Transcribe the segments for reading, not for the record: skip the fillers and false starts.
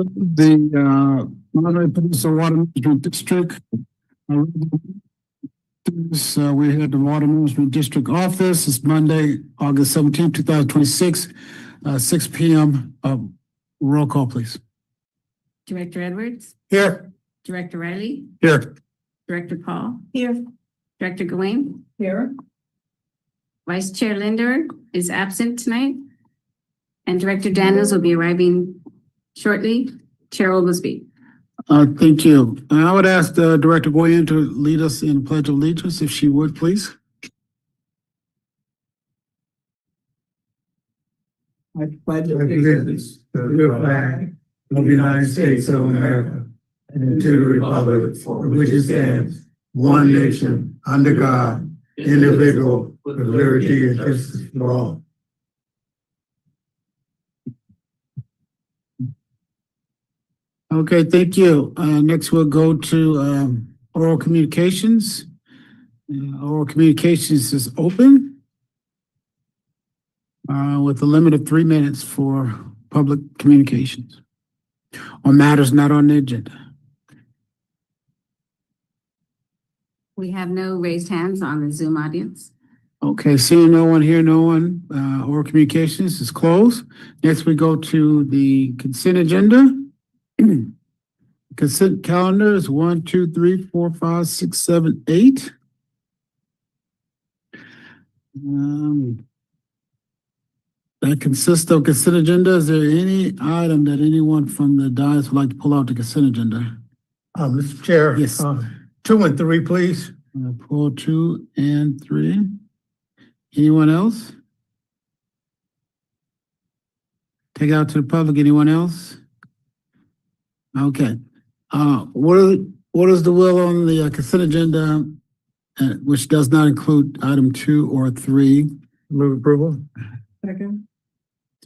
The Monterey Peninsula Water Management District. We had the Water Management District office. It's Monday, August 17th, 2026, 6 p.m. Roll call, please. Director Edwards. Here. Director Riley. Here. Director Paul. Here. Director Gawain. Here. Vice Chair Linder is absent tonight. And Director Daniels will be arriving shortly. Chair Oglesby. Thank you. I would ask Director Goyen to lead us in the Pledge of Allegiance, if she would, please. I pledge allegiance to the flag of the United States of America and to the republic for which it stands, one nation, under God, indivisible, with liberty and justice for all. Okay, thank you. Next, we'll go to oral communications. Oral communications is open with a limit of 3 minutes for public communications on matters not on the agenda. We have no raised hands on the Zoom audience. Okay, seeing no one here, no one. Oral communications is closed. Next, we go to the consent agenda. Consent calendar is 1, 2, 3, 4, 5, 6, 7, 8. That consists of consent agenda. Is there any item that anyone from the dais would like to pull out the consent agenda? Mr. Chair. Yes. 2 and 3, please. Pull 2 and 3. Anyone else? Take it out to the public. Anyone else? Okay. What is the will on the consent agenda, which does not include item 2 or 3? Move approval. Second.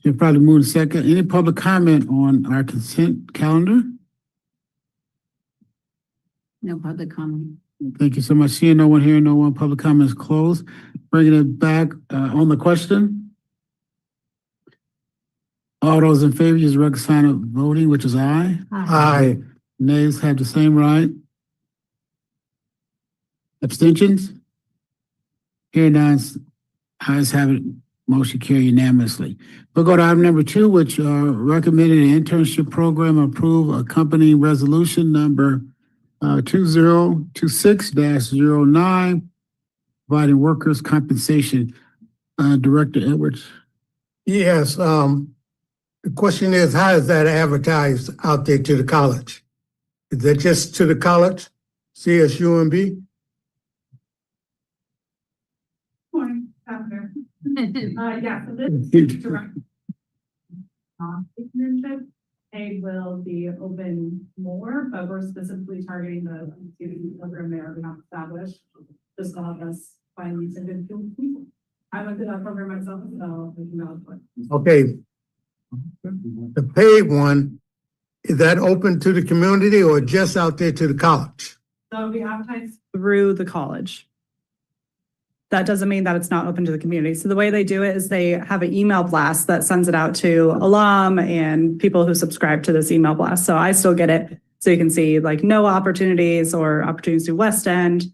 You probably move second. Any public comment on our consent calendar? No public comment. Thank you so much. Seeing no one here, no one, public comment is closed. Bringing it back on the question. All those in favor, use the record sign of voting, which is aye. Aye. Nays have the same right. Abstentions? Hearing none, ayes have it, motion carried unanimously. We'll go to item number 2, which recommended an internship program approve accompanying resolution number 2026-09, providing workers' compensation. Director Edwards. Yes, the question is, how is that advertised out there to the college? Is that just to the college, CSUMB? Morning, Governor. Yeah, so this is direct internship. They will be open more, but we're specifically targeting the student program there we have established just to help us find these good people. I went through that program myself, so I know what. Okay. The paid one, is that open to the community or just out there to the college? So we advertise through the college. That doesn't mean that it's not open to the community. So the way they do it is they have an email blast that sends it out to alum and people who subscribe to this email blast. So I still get it. So you can see like no opportunities or opportunities to West End.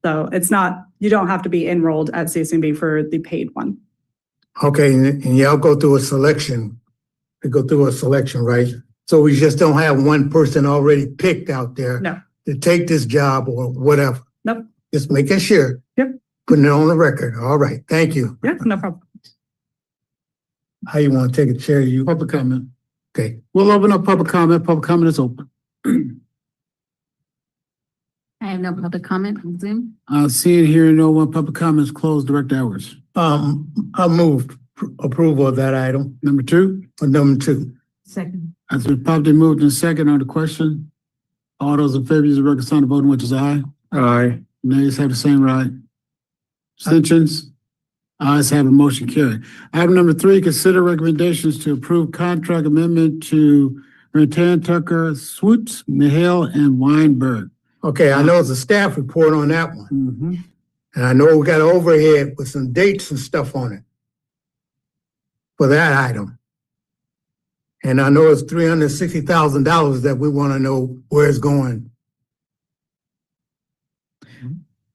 So it's not, you don't have to be enrolled at CSUMB for the paid one. Okay, and y'all go through a selection. They go through a selection, right? So we just don't have one person already picked out there No. to take this job or whatever. Nope. Just making sure. Yep. Putting it on the record. All right, thank you. Yeah, no problem. How you want to take a chair? You Public comment. okay? We'll open up public comment. Public comment is open. I have no public comment on Zoom. Seeing here, no one, public comment is closed. Director Edwards. I moved approval of that item. Number 2. For number 2. Second. As been properly moved in second on the question. All those in favor, use the record sign of voting, which is aye. Aye. Nays have the same right. Abstentions? Ayes have a motion carried. Item number 3, consider recommendations to approve contract amendment to Rantan Tucker, Swoots, Mihail, and Weinberg. Okay, I know it's a staff report on that one. Mm-hmm. And I know we got overhead with some dates and stuff on it for that item. And I know it's $360,000 that we want to know where it's going.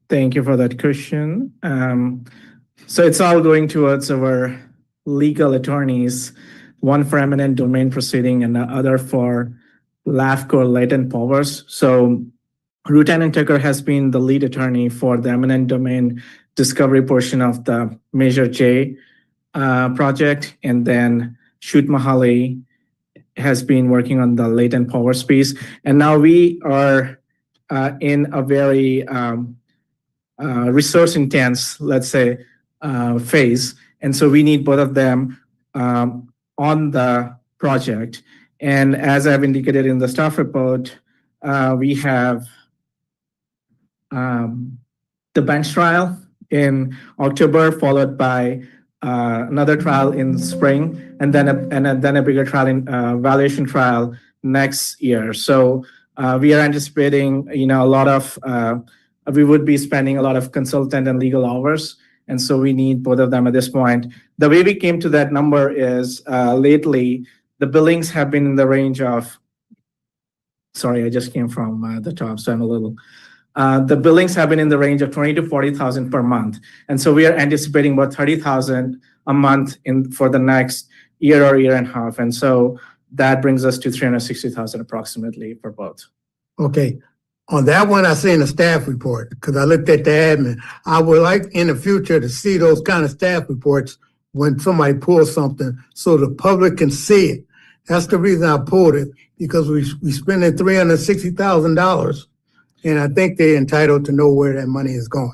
Thank you for that question. So it's all going towards our legal attorneys, one for eminent domain proceeding and the other for LAFCO latent powers. So Lieutenant Tucker has been the lead attorney for the eminent domain discovery portion of the Measure J project. And then Shoot Mahali has been working on the latent powers piece. And now we are in a very resource intense, let's say, phase. And so we need both of them on the project. And as I've indicated in the staff report, we have the bench trial in October, followed by another trial in spring, and then a bigger trial in valuation trial next year. So we are anticipating, a lot of we would be spending a lot of consultant and legal hours. And so we need both of them at this point. The way we came to that number is lately, the billings have been in the range of, sorry, I just came from the top, so I'm a little, the billings have been in the range of 20 to 40,000 per month. And so we are anticipating about 30,000 a month for the next year or year and a half. And so that brings us to 360,000 approximately for both. Okay. On that one, I seen a staff report because I looked at the admin. I would like in the future to see those kind of staff reports when somebody pulls something so the public can see it. That's the reason I pulled it, because we spending $360,000, and I think they're entitled to know where that money is going.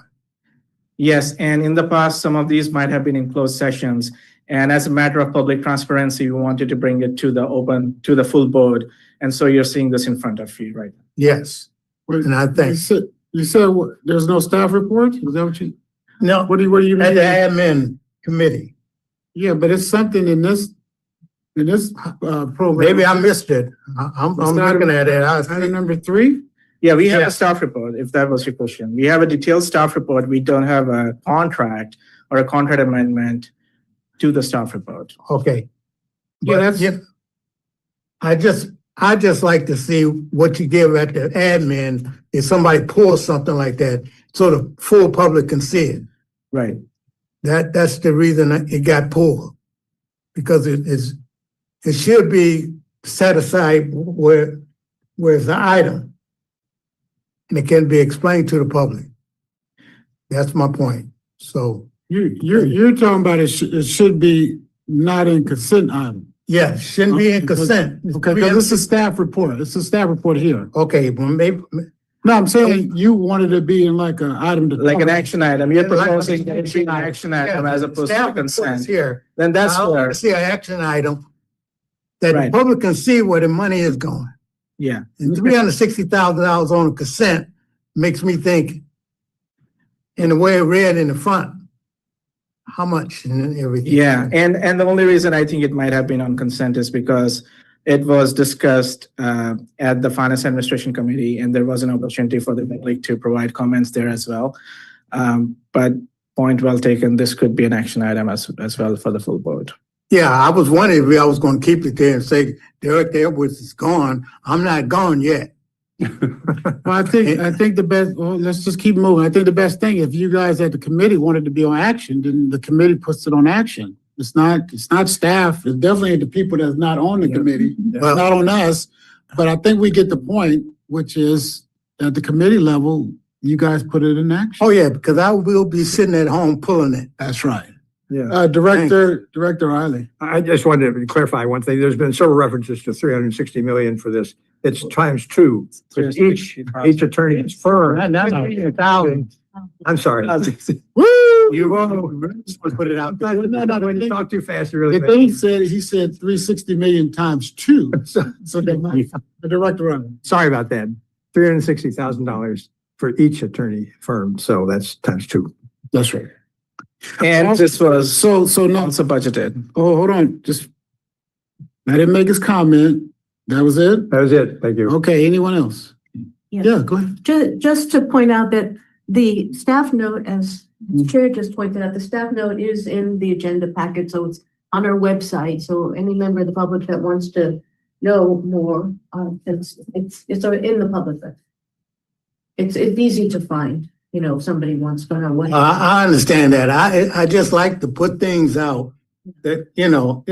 Yes, and in the past, some of these might have been in closed sessions. And as a matter of public transparency, we wanted to bring it to the full board. And so you're seeing this in front of you right now. Yes. And I think You said there's no staff report? Is that what you? no, What do you at mean? the admin committee. Yeah, but it's something in this program. Maybe I missed it. I'm looking at it. Item number 3? Yeah, we have Yeah. a staff report, if that was your question. We have a detailed staff report. We don't have a contract or a contract amendment to the staff report. Okay. Yeah, But, that's- yeah, I just like to see what you give at the admin if somebody pulls something like that, so the full public can see it. Right. That's the reason it got pulled, because it should be set aside where it's an item, and it can be explained to the public. That's my point. So You're talking about it should be not in consent item. yeah, shouldn't be in consent. Okay, because it's a staff report. It's a staff report here. Okay, well maybe No, I'm saying you wanted to be in like an item to. Like an action item. You're Yeah, like- proposing it being an action item as opposed to staff report consent. is here. Then that's I where, want to see an action item that the Right. public can see where the money is going. yeah. And $360,000 on a consent makes me think, in the way it read in the front, how much and everything. Yeah, and the only reason I think it might have been on consent is because it was discussed at the Finance Administration Committee, and there was an opportunity for the public to provide comments there as well. But point well taken, this could be an action item as well for the full board. Yeah, I was wondering if I was going to keep it there and say, Derek Edwards is gone. I'm not gone yet. Well, I think the best, well, let's just keep moving. I think the best thing, if you guys at the committee wanted to be on action, then the committee puts it on action. It's not staff. It's definitely the people that's not on the committee. It's Well- not on us. But I think we get the point, which is at the committee level, you guys put it in action. Oh, yeah, because I will be sitting at home pulling it. That's right. Yeah. Director Riley. I just wanted to clarify one thing. There's been several references to 360 million for this. It's times two. It's each attorney's firm. I'm sorry. Woo! You won't put it out. No, when you talk too fast, it The really. thing he said 360 million times 2. So the Director Riley. Sorry about that. $360,000 for each attorney firm. So that's times two. That's right. And this was So now, also budgeted. oh, hold on, just, I didn't make his comment. That was it? That was it. Thank you. Okay, anyone else? Yes. Yeah, go ahead. Just to point out that the staff note, as the chair just pointed out, the staff note is in the agenda packet, so it's on our website, so any member of the public that wants to know more, it's in the public. It's easy to find, you know, if somebody wants to know what. I understand that. I just like to put things out that, you know,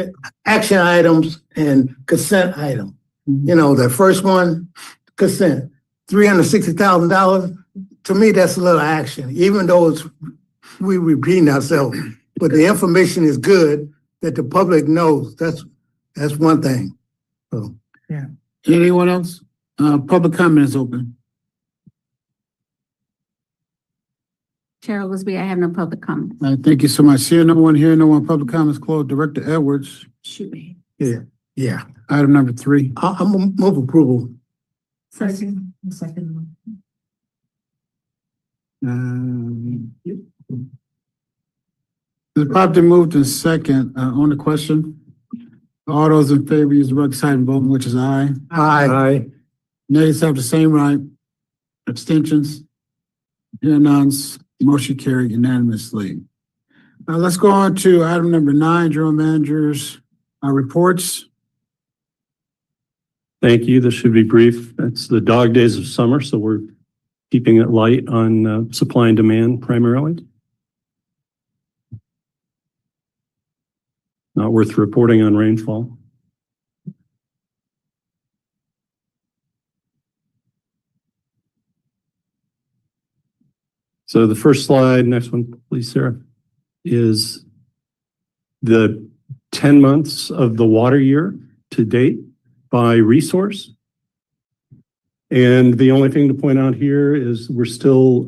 action items and consent item. You know, the first one, consent, $360,000. To me, that's a little action, even though we repeating ourselves. But the information is good that the public knows. That's one thing. So. Anyone else? Public comment is open. Chair Oglesby, I have no public comment. Thank you so much. Seeing no one here, no one public comments closed. Director Edwards, Shoot me. Yeah, item number 3. I'm gonna move approval. Second. The property moved in second, on the question. All those in favor use the rugged side and vote, which is aye. Aye. Nays have the same right. Abstentions? Here none, motion carried unanimously. Let's go on to item number 9, General Manager's reports. Thank you. This should be brief. It's the dog days of summer, so we're keeping it light on supply and demand primarily. Not worth reporting on rainfall. So the first slide, next one, please, Sarah, is the 10 months of the water year to date by resource. And the only thing to point out here is we're still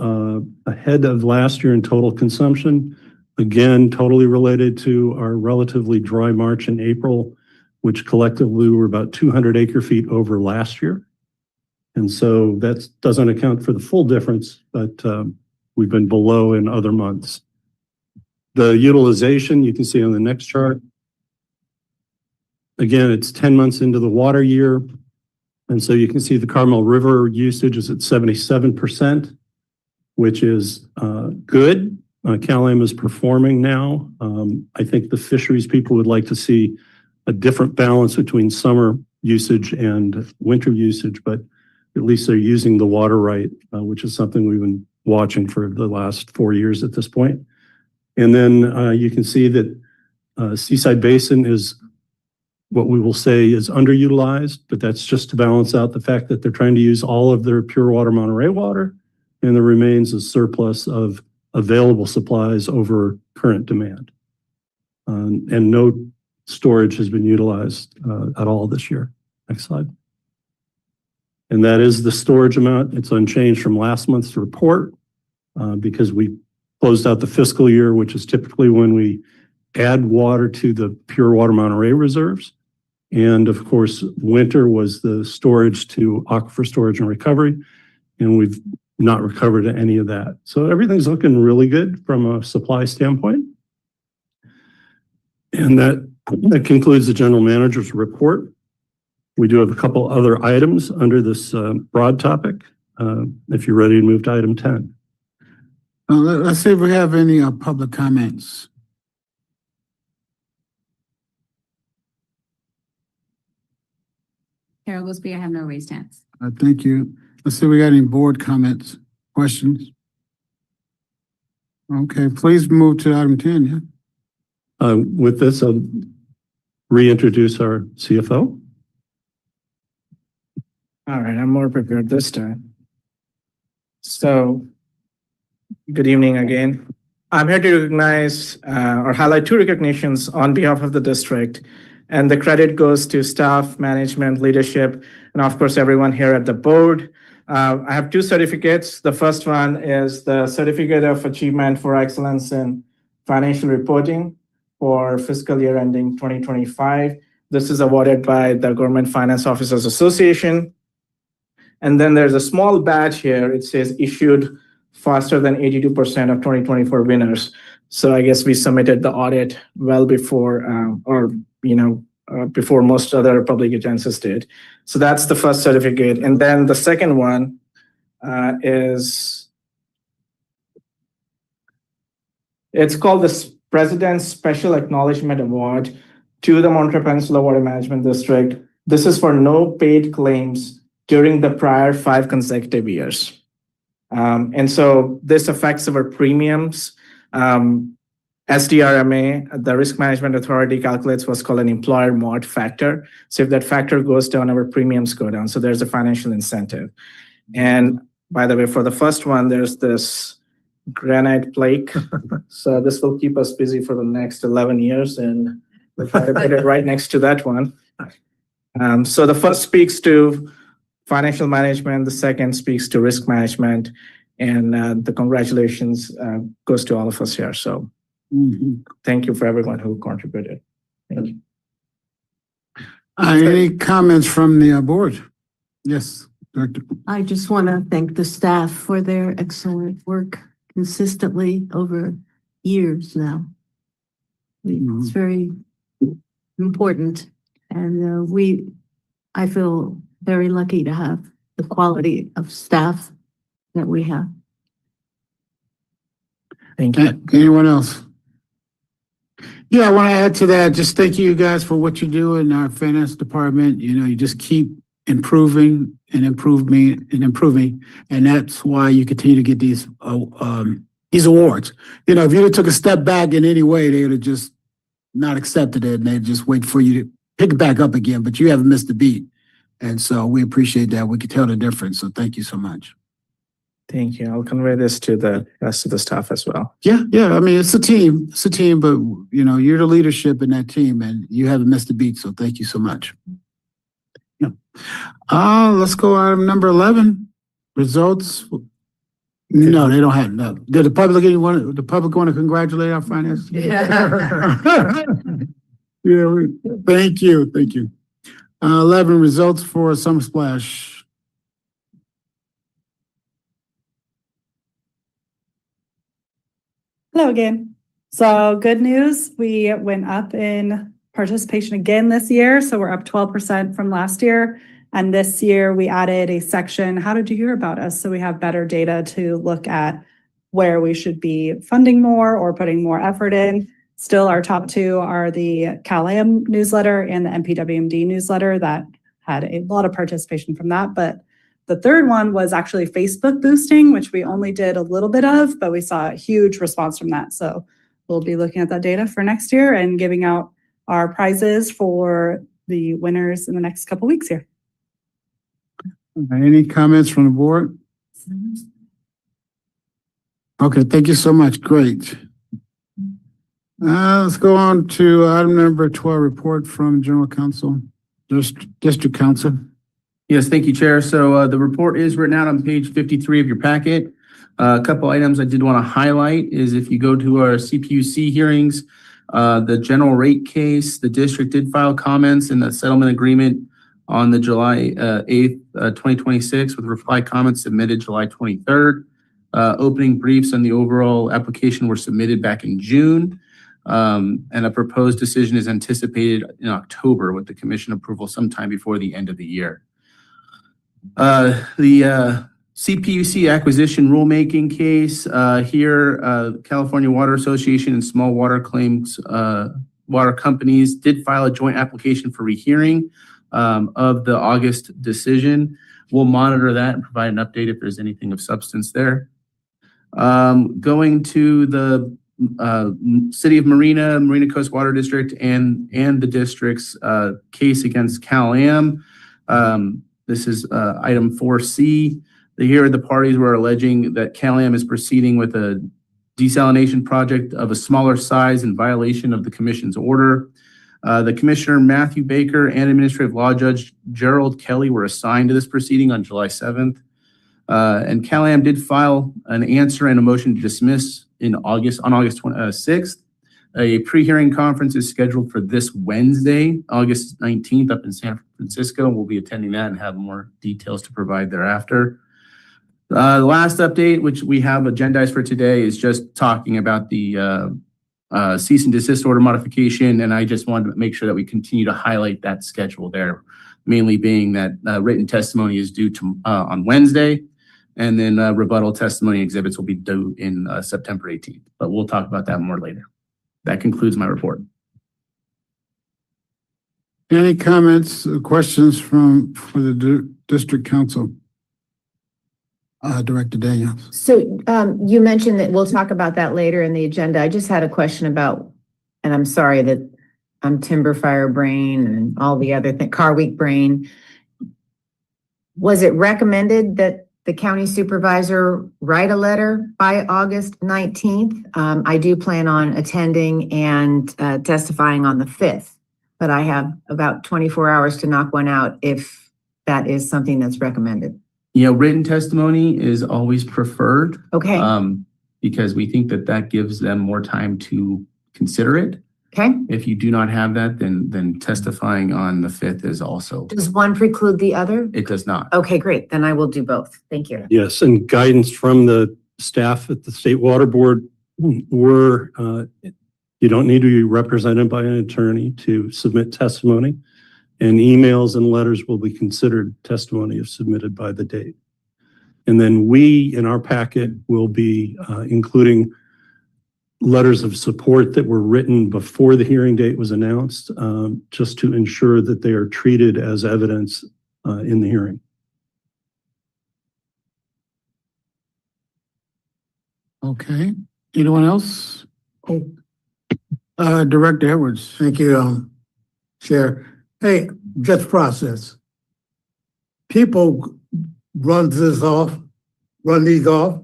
ahead of last year in total consumption. Again, totally related to our relatively dry March and April, which collectively were about 200 acre feet over last year. And so that doesn't account for the full difference, but we've been below in other months. The utilization, you can see on the next chart. Again, it's 10 months into the water year. And so you can see the Carmel River usage is at 77%, which is good. Cal-Am is performing now. I think the fisheries people would like to see a different balance between summer usage and winter usage, but at least they're using the water right, which is something we've been watching for the last 4 years at this point. And then you can see that Seaside Basin is what we will say is underutilized, but that's just to balance out the fact that they're trying to use all of their pure water Monterey water, and there remains a surplus of available supplies over current demand. And no storage has been utilized at all this year. Next slide. And that is the storage amount. It's unchanged from last month's report because we closed out the fiscal year, which is typically when we add water to the pure water Monterey reserves. And of course, winter was the storage to aquifer storage and recovery. And we've not recovered any of that. So everything's looking really good from a supply standpoint. And that concludes the general manager's report. We do have a couple other items under this broad topic. If you're ready to move to item 10. Let's see if we have any public comments. Chair Oglesby, I have no raised hands. Thank you. Let's see if we got any board comments, questions. Okay, please move to item 10. Yeah. With this, I'll reintroduce our CFO. All right, I'm more prepared this time. So, good evening again. I'm here to recognize or highlight 2 recognitions on behalf of the district. And the credit goes to staff, management, leadership, and of course, everyone here at the board. I have 2 certificates. The first one is the Certificate of Achievement for Excellence in Financial Reporting for fiscal year ending 2025. This is awarded by the Government Finance Officers Association. And then there's a small badge here. It says issued faster than 82% of 2024 winners. So I guess we submitted the audit well before, before most other public agencies did. So that's the first certificate. And then the second one is, it's called the President's Special Acknowledgement Award to the Monterey Peninsula Water Management District. This is for no paid claims during the prior 5 consecutive years. And so this affects our premiums. SDRMA, the Risk Management Authority, calculates what's called an employer mod factor. So if that factor goes down, our premiums go down. So there's a financial incentive. And by the way, for the first one, there's this granite plaque. So this will keep us busy for the next 11 years. And we'll try to put it right next to that one. So the first speaks to financial management. The second speaks to risk management. And the congratulations goes to all of us here. So thank you for everyone who contributed. Thank you. Any comments from the board? Yes, Director. I just want to thank the staff for their excellent work consistently over years now. It's very important. And I feel very lucky to have the quality of staff that we have. Thank you. Anyone else? Yeah, I want to add to that. Just thank you guys for what you do in our finance department. You know, you just keep improving and improving. And that's why you continue to get these awards. You know, if you took a step back in any way, they would have just not accepted it and they'd just wait for you to pick it back up again, but you haven't missed a beat. And so we appreciate that. We can tell the difference. So thank you so much. Thank you. I'll convey this to the rest of the staff as well. Yeah. I mean, it's a team, but you know, you're the leadership in that team and you haven't missed a beat. So thank you so much. Yeah. Let's go item number 11. Results. No, they don't have no. Did the public want to congratulate our finance? Yeah. Thank you. 11 results for Summer Splash. Hello again. So good news, we went up in participation again this year. So we're up 12% from last year. And this year we added a section, how did you hear about us? So we have better data to look at where we should be funding more or putting more effort in. Still, our top 2 are the CalAM newsletter and the MPWMD newsletter that had a lot of participation from that. But the third one was actually Facebook boosting, which we only did a little bit of, but we saw a huge response from that. So we'll be looking at that data for next year and giving out our prizes for the winners in the next couple weeks here. Any comments from the board? Okay, thank you so much. Great. Let's go on to item number 12, report from General Counsel, District Counsel. Yes, thank you, Chair. So the report is written out on page 53 of your packet. A couple items I did want to highlight is if you go to our CPUC hearings, the general rate case, the district did file comments in the settlement agreement on the July 8th, 2026 with reply comments submitted July 23rd. Opening briefs on the overall application were submitted back in June. And a proposed decision is anticipated in October with the commission approval sometime before the end of the year. The CPUC acquisition rulemaking case here, California Water Association and small water claims water companies did file a joint application for rehearing of the August decision. We'll monitor that and provide an update if there's anything of substance there. Going to the City of Marina Coast Water District and the district's case against CalAM. This is item 4C. Here the parties were alleging that CalAM is proceeding with a desalination project of a smaller size in violation of the commission's order. The Commissioner Matthew Baker and Administrative Law Judge Gerald Kelly were assigned to this proceeding on July 7th. And CalAM did file an answer and a motion to dismiss on August 6th. A pre-hearing conference is scheduled for this Wednesday, August 19th up in San Francisco. We'll be attending that and have more details to provide thereafter. The last update, which we have agendized for today, is just talking about the cease and desist order modification. And I just wanted to make sure that we continue to highlight that schedule there, mainly being that written testimony is due to on Wednesday. And then rebuttal testimony exhibits will be due in September 18th. But we'll talk about that more later. That concludes my report. Any comments, questions for the district council? Director Daniels. So you mentioned that we'll talk about that later in the agenda. I just had a question about, and I'm sorry that I'm timber fire brain and all the other Car Week brain. Was it recommended that the county supervisor write a letter by August 19th? I do plan on attending and testifying on the 5th, but I have about 24 hours to knock one out if that is something that's recommended. You know, written testimony is always preferred. Okay. Because we think that that gives them more time to consider it. Okay. If you do not have that, then testifying on the 5th is also, Does one preclude the other? it does not. Okay, great. Then I will do both. Thank you. Yes, and guidance from the staff at the State Water Board were, you don't need to be represented by an attorney to submit testimony, and emails and letters will be considered testimony if submitted by the date. And then we, in our packet, will be including letters of support that were written before the hearing date was announced, just to ensure that they are treated as evidence in the hearing. Okay, anyone else? Director Edwards. Thank you, Chair. Hey, just process. People run these off. The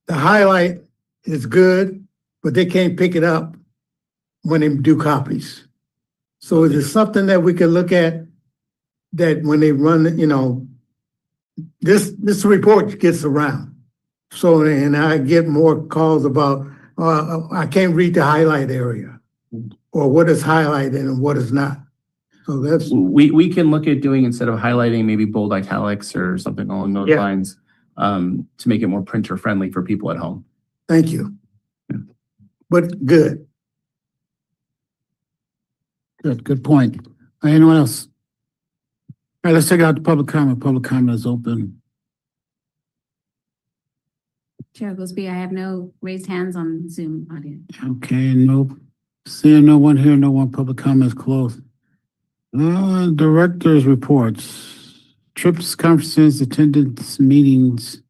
highlight is good, but they can't pick it up when they do copies. So is it something that we can look at that when they run, you know, this report gets around. So, and I get more calls about, I can't read the highlight area, or what is highlighted and what is not. So that's, We can look at doing, instead of highlighting, maybe bold italics or something along those Yeah. lines, to make it more printer friendly for people at home. thank you. But good. Good point. Anyone else? All right, let's take it out to public comment. Public comment is open. Chair Oglesby, I have no raised hands on Zoom audience. Okay, no, seeing no one here, no one, public comment is closed. Directors reports, trips, conferences, attendance, meetings.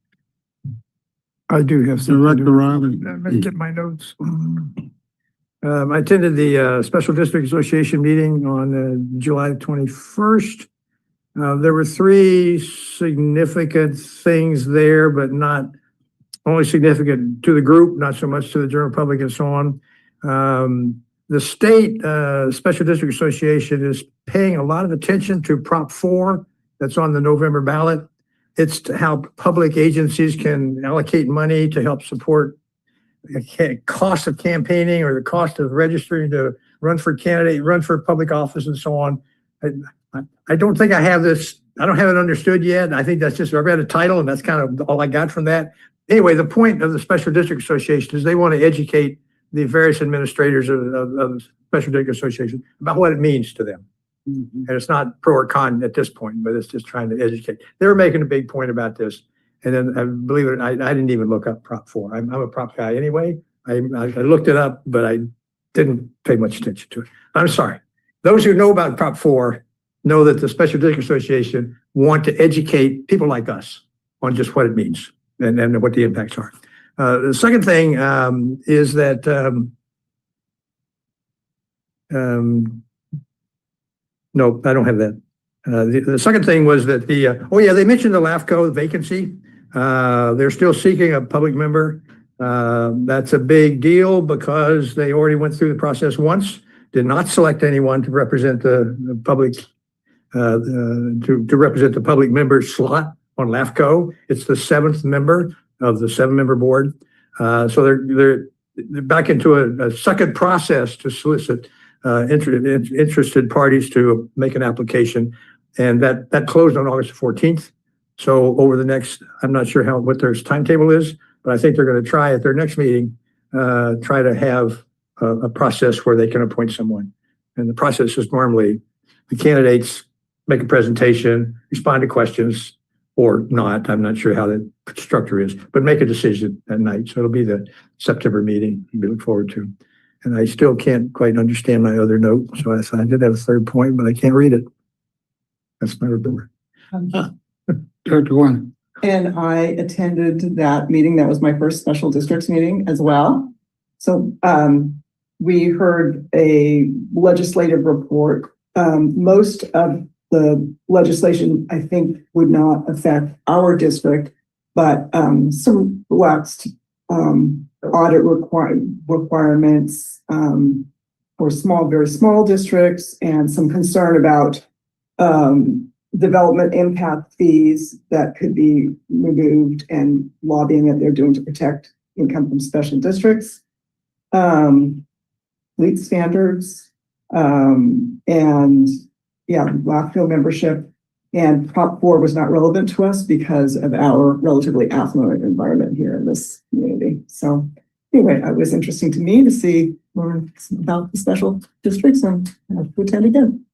I do have some. Director Riley. Let me get my notes. I attended the Special District Association meeting on July 21st. There were 3 significant things there, but not only significant to the group, not so much to the general public and so on. The state Special District Association is paying a lot of attention to Prop 4 that's on the November ballot. It's to how public agencies can allocate money to help support the cost of campaigning or the cost of registering to run for candidate, run for public office and so on. I don't think I have this, I don't have it understood yet. I think that's just, I read a title and that's kind of all I got from that. Anyway, the point of the Special District Association is they want to educate the various administrators of the Special District Association about what it means to them. And it's not pro or con at this point, but it's just trying to educate. They were making a big point about this. And then I believe it, I didn't even look up Prop 4. I'm a prop guy anyway. I looked it up, but I didn't pay much attention to it. I'm sorry. Those who know about Prop 4 know that the Special District Association want to educate people like us on just what it means and what the impacts are. The second thing is that no, I don't have that. The second thing was that they mentioned the LAFCO vacancy. They're still seeking a public member. That's a big deal because they already went through the process once, did not select anyone to represent the public, to represent the public member slot on LAFCO. It's the 7th member of the 7-member board. So they're back into a second process to solicit interested parties to make an application. And that closed on August 14th. So over the next, I'm not sure what their timetable is, but I think they're going to try at their next meeting, try to have a process where they can appoint someone. And the process is normally the candidates make a presentation, respond to questions or not. I'm not sure how the structure is, but make a decision at night. So it'll be the September meeting we look forward to. And I still can't quite understand my other note, so I did have a third point, but I can't read it. That's my report. Director One. And I attended that meeting. That was my first special districts meeting as well. So we heard a legislative report. Most of the legislation, I think, would not affect our district, but some relaxed audit requirements for small, very small districts, and some concern about development impact fees that could be removed, and lobbying that they're doing to protect income from special districts, lead standards, and yeah, Rockville membership. And Prop 4 was not relevant to us because of our relatively affluent environment here in this community. So anyway, it was interesting to me to see more about the special districts, and to attend again.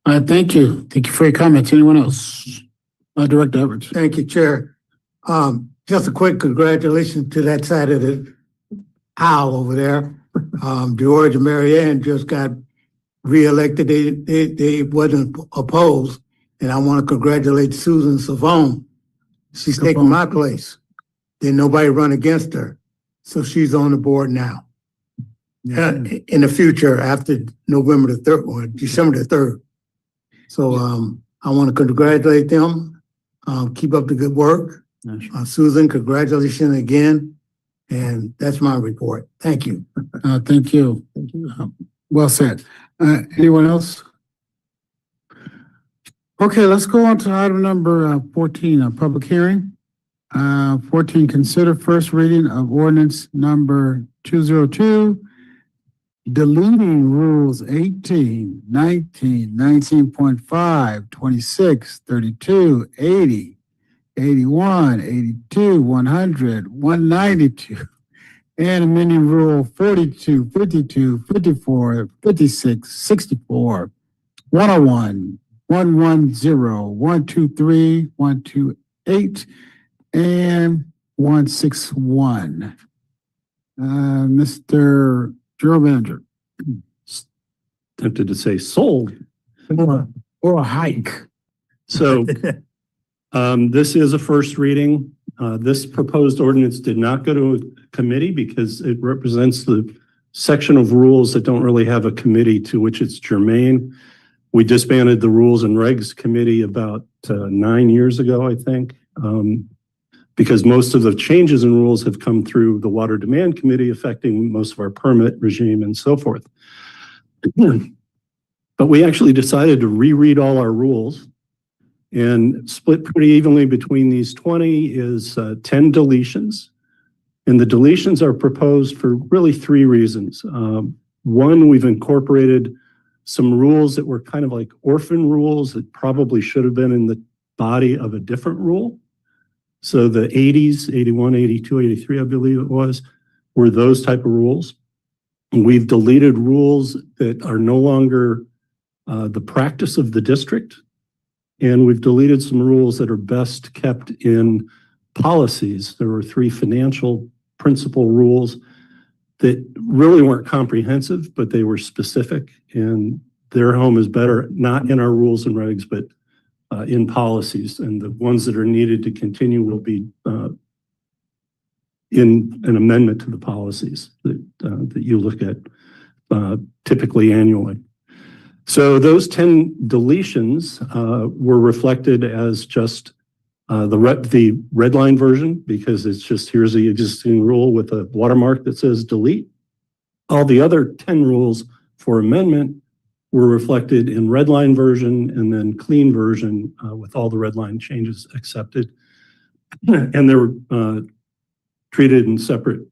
Thank you. Thank you for your comments. Anyone else? Director Edwards. Thank you, Chair. Just a quick congratulations to that side of the aisle over there. George and Mary Ann just got reelected. They wasn't opposed. And I want to congratulate Susan Savone. She's taking my place. Then nobody run against her. So she's on the board now. In the future, after November the 3rd or December the 3rd. So I want to congratulate them. Keep up the good work. Susan, congratulations again. And that's my report. Thank you. Thank you. Well said. Anyone else? Okay, let's go on to item number 14, a public hearing. 14, consider first reading of ordinance number 202, deleting rules 18, 19, 19.5, 26, 32, 80, 81, 82, 100, 192, and amending rule 42, 52, 54, 56, 64, 101, 110, 123, 128, and 161. Mr. General Manager. Tempted to say sold. Or a hike. So this is a first reading. This proposed ordinance did not go to a committee because it represents the section of rules that don't really have a committee to which it's germane. We disbanded the Rules and Regs Committee about 9 years ago, I think, because most of the changes in rules have come through the Water Demand Committee, affecting most of our permit regime and so forth. But we actually decided to reread all our rules, and split pretty evenly between these 20 is 10 deletions. And the deletions are proposed for really 3 reasons. One, we've incorporated some rules that were kind of like orphan rules that probably should have been in the body of a different rule. So the 80s, 81, 82, 83, I believe it was, were those type of rules. And we've deleted rules that are no longer the practice of the district. And we've deleted some rules that are best kept in policies. There were 3 financial principle rules that really weren't comprehensive, but they were specific, and their home is better, not in our rules and regs, but in policies. And the ones that are needed to continue will be in an amendment to the policies that you look at typically annually. So those 10 deletions were reflected as just the red line version, because it's just, here's the existing rule with a watermark that says delete. All the other 10 rules for amendment were reflected in red line version, and then clean version with all the red line changes accepted. And they were treated in separate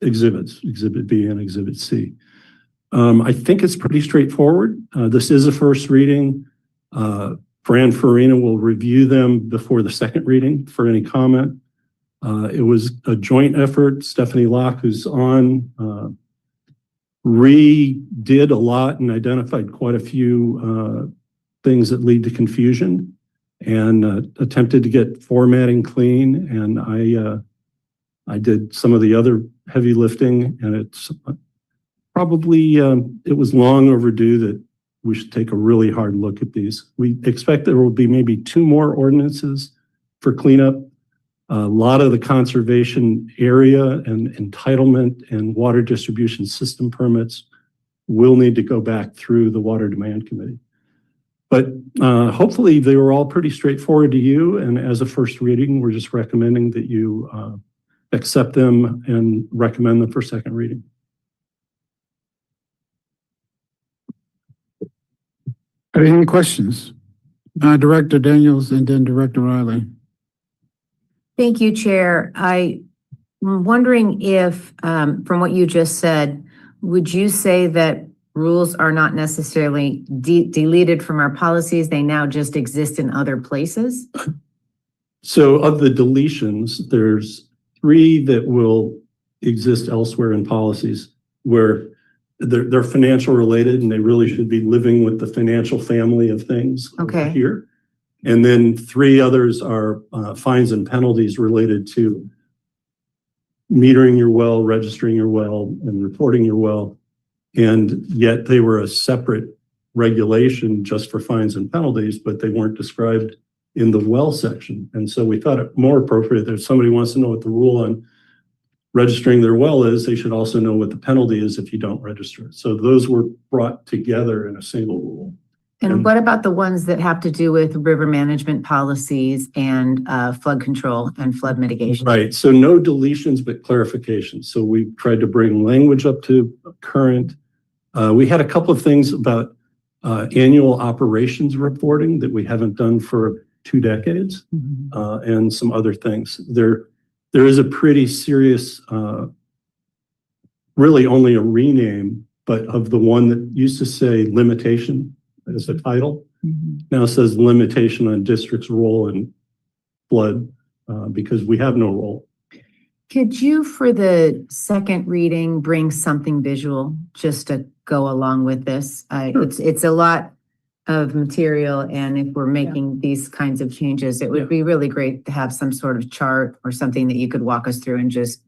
exhibits, Exhibit B and Exhibit C. I think it's pretty straightforward. This is a first reading. Fran Farina will review them before the second reading for any comment. It was a joint effort. Stephanie Locke, who's on, redid a lot and identified quite a few things that lead to confusion, and attempted to get formatting clean. And I did some of the other heavy lifting, and it's probably, it was long overdue that we should take a really hard look at these. We expect there will be maybe 2 more ordinances for cleanup. A lot of the conservation area and entitlement and water distribution system permits will need to go back through the Water Demand Committee. But hopefully they were all pretty straightforward to you. And as a first reading, we're just recommending that you accept them and recommend them for second reading. Are there any questions? Director Daniels and then Director Riley. Thank you, Chair. I'm wondering if, from what you just said, would you say that rules are not necessarily deleted from our policies? They now just exist in other places? So of the deletions, there's 3 that will exist elsewhere in policies where they're financial related and they really should be living with the financial family of things Okay. here. And then 3 others are fines and penalties related to metering your well, registering your well, and reporting your well. And yet they were a separate regulation just for fines and penalties, but they weren't described in the well section. And so we thought it more appropriate that if somebody wants to know what the rule on registering their well is, they should also know what the penalty is if you don't register it. So those were brought together in a single rule. And what about the ones that have to do with river management policies and flood control and flood mitigation? Right. So no deletions, but clarifications. So we tried to bring language up to current. We had a couple of things about annual operations reporting that we haven't done for 2 decades, and some other things. There is a pretty serious, really only a rename, but of the one that used to say limitation as a title, now says limitation on district's role in flood, because we have no role. Could you, for the second reading, bring something visual just to go along with this? Sure. It's a lot of material, and if we're making these kinds of changes, it would be really great to have some sort of chart or something that you could walk us through and just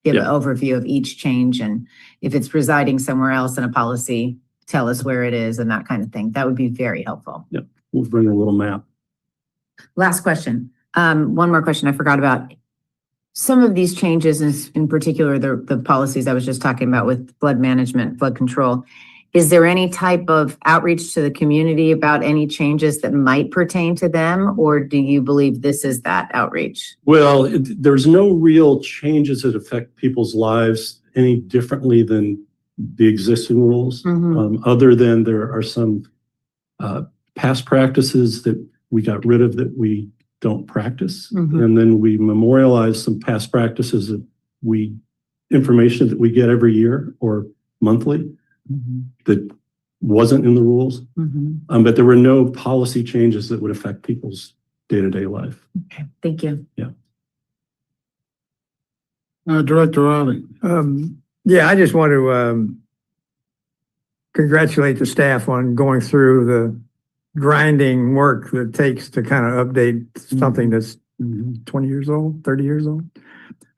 give an overview of each change. And if it's residing somewhere else in a policy, tell us where it is and that kind of thing. That would be very helpful. Yeah, we'll bring a little map. Last question. One more question I forgot about. Some of these changes, in particular, the policies I was just talking about with flood management, flood control, is there any type of outreach to the community about any changes that might pertain to them? Or do you believe this is that outreach? Well, there's no real changes that affect people's lives any differently than the existing rules, other than there are some past practices that we got rid of that we don't practice. And then we memorialize some past practices that information that we get every year or monthly that wasn't in the rules. But there were no policy changes that would affect people's day-to-day life. Okay, thank you. Director Riley. Yeah, I just want to congratulate the staff on going through the grinding work that it takes to kind of update something that's 20 years old, 30 years old.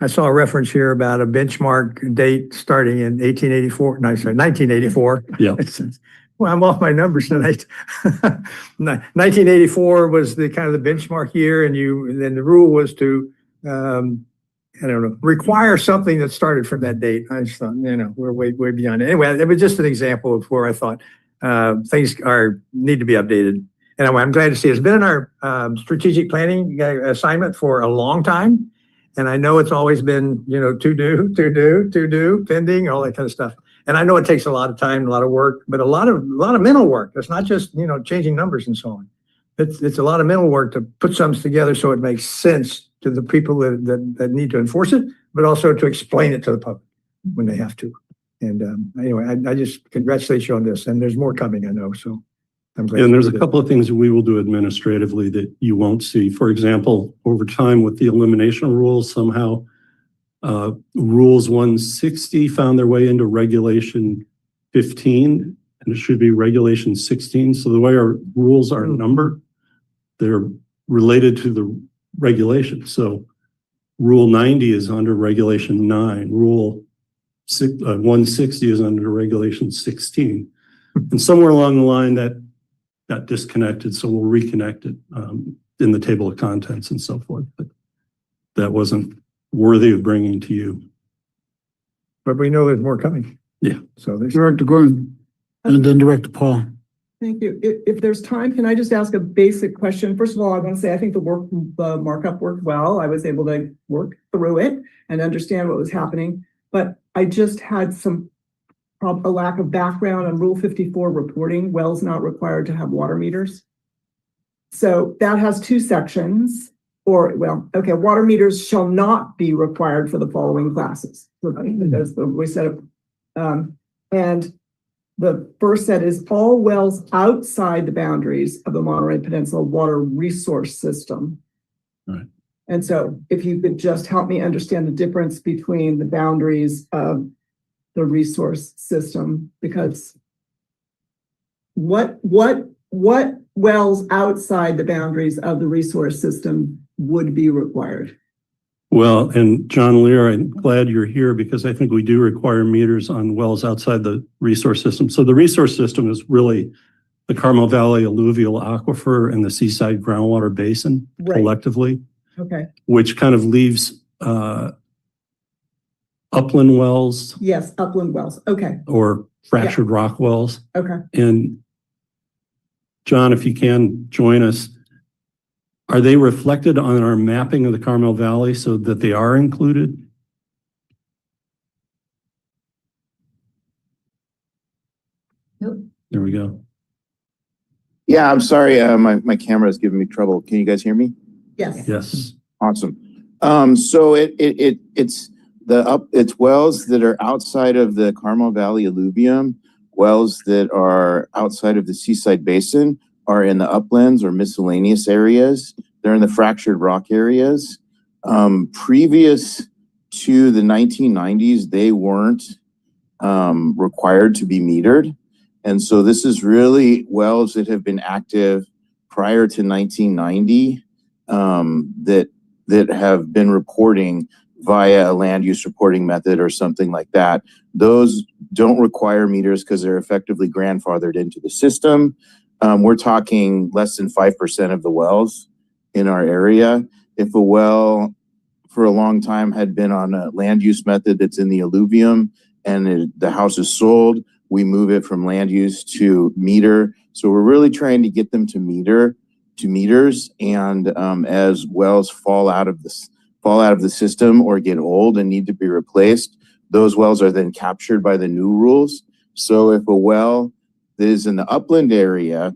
I saw a reference here about a benchmark date starting in 1984. Yeah. Well, I'm off my numbers tonight. 1984 was the kind of the benchmark year, and then the rule was to I don't know, require something that started from that date. I just thought, we're way beyond it. Anyway, it was just an example of where I thought things need to be updated. And I'm glad to see it's been in our strategic planning assignment for a long time. And I know it's always been, to do, pending, all that kind of stuff. And I know it takes a lot of time, a lot of work, but a lot of mental work. It's not just, changing numbers and so on. It's a lot of mental work to put something together so it makes sense to the people that need to enforce it, but also to explain it to the public when they have to. And anyway, I just congratulate you on this. And there's more coming, I know. So I'm glad. And there's a couple of things that we will do administratively that you won't see. For example, over time with the elimination rules, somehow rules 160 found their way into regulation 15, and it should be regulation 16. So the way our rules are numbered, they're related to the regulation. So rule 90 is under regulation 9. Rule 160 is under regulation 16. And somewhere along the line that got disconnected, so we'll reconnect it in the table of contents and so forth. But that wasn't worthy of bringing to you. But we know there's more coming. Yeah. So there's. Director Gordon, and then Director Paul. Thank you. If there's time, can I just ask a basic question? First of all, I want to say I think the markup worked well. I was able to work through it and understand what was happening, but I just had a lack of background on Rule 54 reporting. Wells not required to have water meters. So that has two sections. Water meters shall not be required for the following classes. So that's the we set up. And the first set is all wells outside the boundaries of the Monterey Peninsula water resource system. Right. And so if you could just help me understand the difference between the boundaries of the resource system, because what wells outside the boundaries of the resource system would be required? Well, and John Lear, I'm glad you're here because I think we do require meters on wells outside the resource system. So the resource system is really the Carmel Valley alluvial aquifer and the Seaside groundwater basin collectively, Okay. which kind of leaves upland wells. Yes, upland wells. Okay. Or fractured rock wells. Okay. And John, if you can join us, are they reflected on our mapping of the Carmel Valley so that they are included? Yep. There we go. Yeah, I'm sorry. My camera is giving me trouble. Can you guys hear me? Yes. Yes. Awesome. So it's wells that are outside of the Carmel Valley alluvium, wells that are outside of the Seaside Basin are in the uplands or miscellaneous areas. They're in the fractured rock areas. Previous to the 1990s, they weren't required to be metered. And so this is really wells that have been active prior to 1990 that have been reporting via a land use reporting method or something like that. Those don't require meters because they're effectively grandfathered into the system. We're talking less than 5% of the wells in our area. If a well for a long time had been on a land use method that's in the alluvium and the house is sold, we move it from land use to meter. So we're really trying to get them to meters. And as wells fall out of the system or get old and need to be replaced, those wells are then captured by the new rules. So if a well that is in the upland area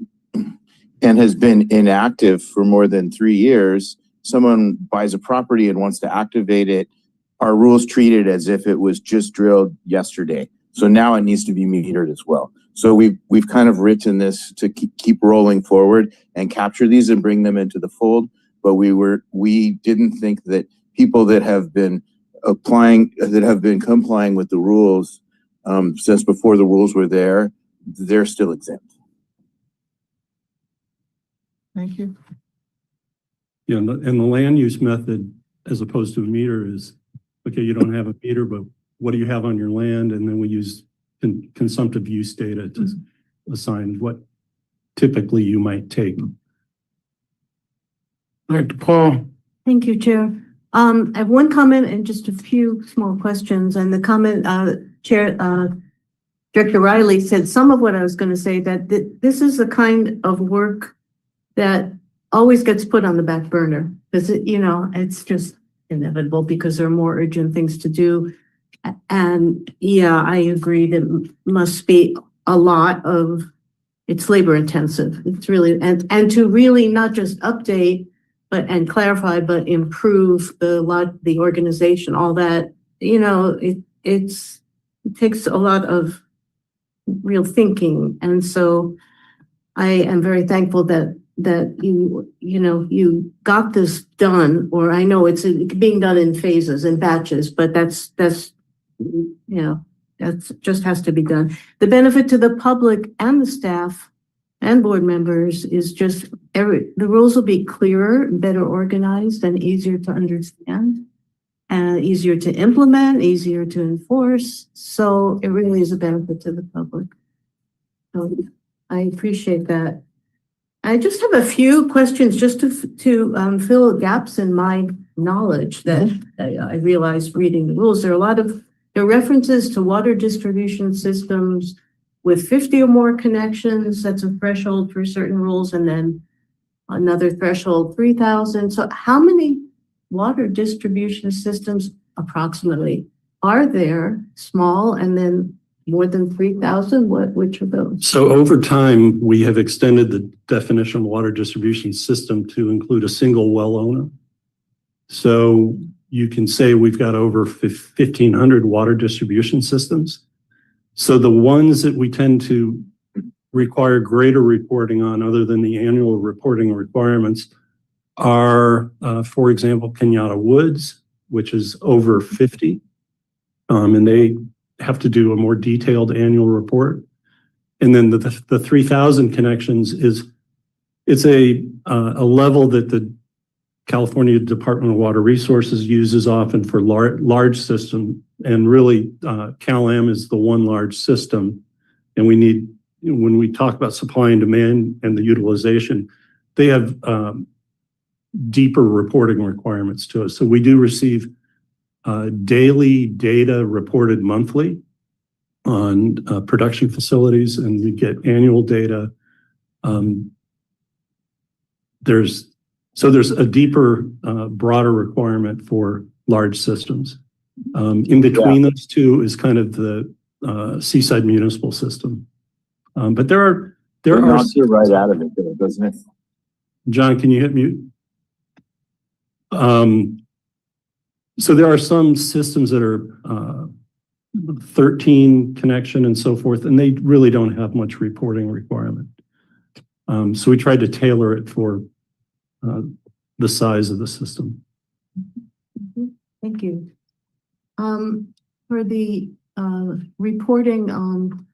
and has been inactive for more than 3 years, someone buys a property and wants to activate it, our rules treat it as if it was just drilled yesterday. So now it needs to be metered as well. So we've kind of written this to keep rolling forward and capture these and bring them into the fold. But we didn't think that people that have been complying with the rules since before the rules were there, they're still exempt. Thank you. Yeah, and the land use method, as opposed to a meter, is, okay, you don't have a meter, but what do you have on your land? And then we use consumptive use data to assign what typically you might take. Director Paul. Thank you, Chair. I have one comment and just a few small questions. And the comment, Director Riley said some of what I was going to say, that this is the kind of work that always gets put on the back burner because, it's just inevitable because there are more urgent things to do. And yeah, I agree that must be a lot of, it's labor intensive. It's really, and to really not just update, and clarify, but improve the organization, all that, it takes a lot of real thinking. And so I am very thankful that you got this done, or I know it's being done in phases and batches, but that's just has to be done. The benefit to the public and the staff and board members is just the rules will be clearer, better organized, and easier to understand. easier to implement, easier to enforce. So it really is a benefit to the public. So I appreciate that. I just have a few questions just to fill gaps in my knowledge that I realized reading the rules. There are references to water distribution systems with 50 or more connections. That's a threshold for certain rules, and then another threshold, 3,000. So how many water distribution systems approximately are there, small, and then more than 3,000? Which are those? So over time, we have extended the definition of water distribution system to include a single well owner. So you can say we've got over 1,500 water distribution systems. So the ones that we tend to require greater reporting on, other than the annual reporting requirements, are, for example, Kenyatta Woods, which is over 50. And they have to do a more detailed annual report. And then the 3,000 connections it's a level that the California Department of Water Resources uses often for large system. And really, Cal-Am is the one large system. And when we talk about supply and demand and the utilization, they have deeper reporting requirements to us. So we do receive daily data reported monthly on production facilities, and we get annual data. There's a deeper, broader requirement for large systems. In between those two is kind of the seaside municipal system. But there are knocks you right out of it, though, doesn't it? John, can you hit mute? So there are some systems that are 13 connection and so forth, and they really don't have much reporting requirement. So we tried to tailor it for the size of the system. Thank you. For the reporting on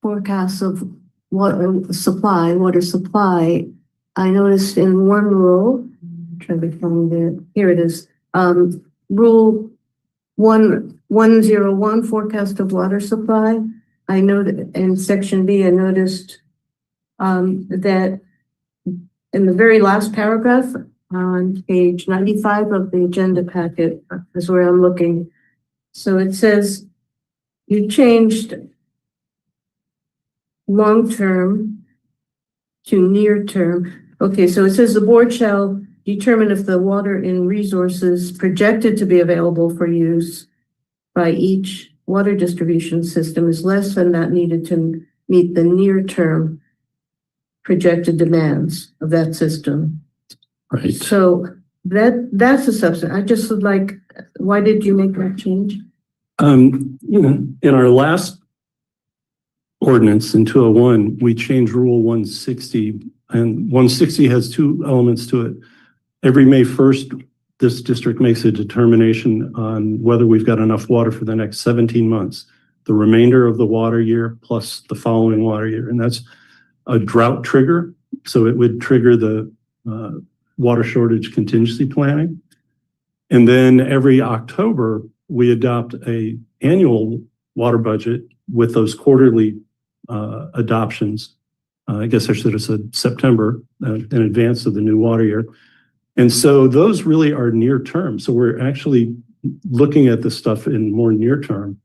forecasts of water supply, I noticed in one rule, I'm trying to find it, here it is, rule 101, forecast of water supply. I know that in section B, I noticed that in the very last paragraph on page 95 of the agenda packet is where I'm looking. So it says you changed long-term to near-term. Okay, so it says the board shall determine if the water in resources projected to be available for use by each water distribution system is less than that needed to meet the near-term projected demands of that system. Right. So that's a substance. I just would like, why did you make that change? In our last ordinance in 201, we changed rule 160, and 160 has two elements to it. Every May 1st, this district makes a determination on whether we've got enough water for the next 17 months, the remainder of the water year plus the following water year. And that's a drought trigger. So it would trigger the water shortage contingency planning. And then every October, we adopt a annual water budget with those quarterly adoptions. I guess I should have said September in advance of the new water year. And so those really are near term. So we're actually looking at this stuff in more near term.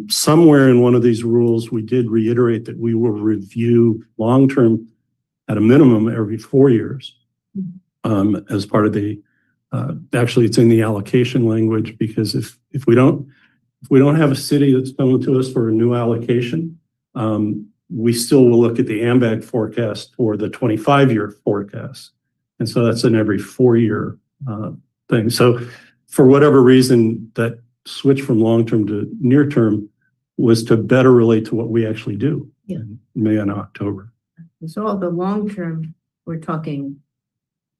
Somewhere in one of these rules, we did reiterate that we will review long term at a minimum every 4 years as part of the, actually it's in the allocation language, because if we don't have a city that's coming to us for a new allocation, we still will look at the AMBAG forecast for the 25-year forecast. And so that's an every 4 year thing. So for whatever reason, that switch from long-term to near-term was to better relate to what we actually do in May and October. So all the long-term, we're talking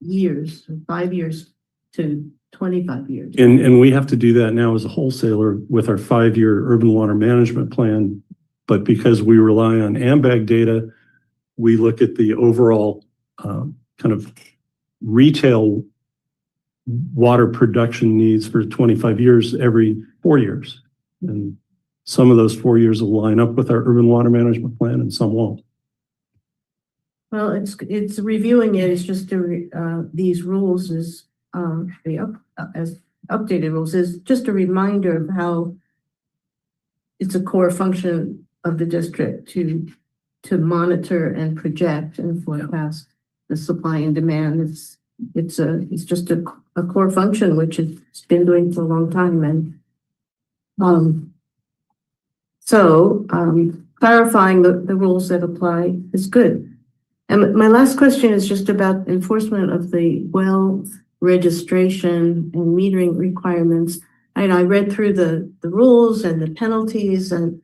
years, 5 years to 25 years. And we have to do that now as a wholesaler with our 5-year urban water management plan. But because we rely on AMBAG data, we look at the overall kind of retail water production needs for 25 years every 4 years. And some of those 4 years will line up with our urban water management plan and some won't. Well, it's reviewing it, it's just these rules is, as updated rules is just a reminder of how it's a core function of the district to monitor and project and forecast the supply and demand. It's just a core function, which it's been doing for a long time. And clarifying the rules that apply is good. And my last question is just about enforcement of the well registration and metering requirements. I read through the rules and the penalties, and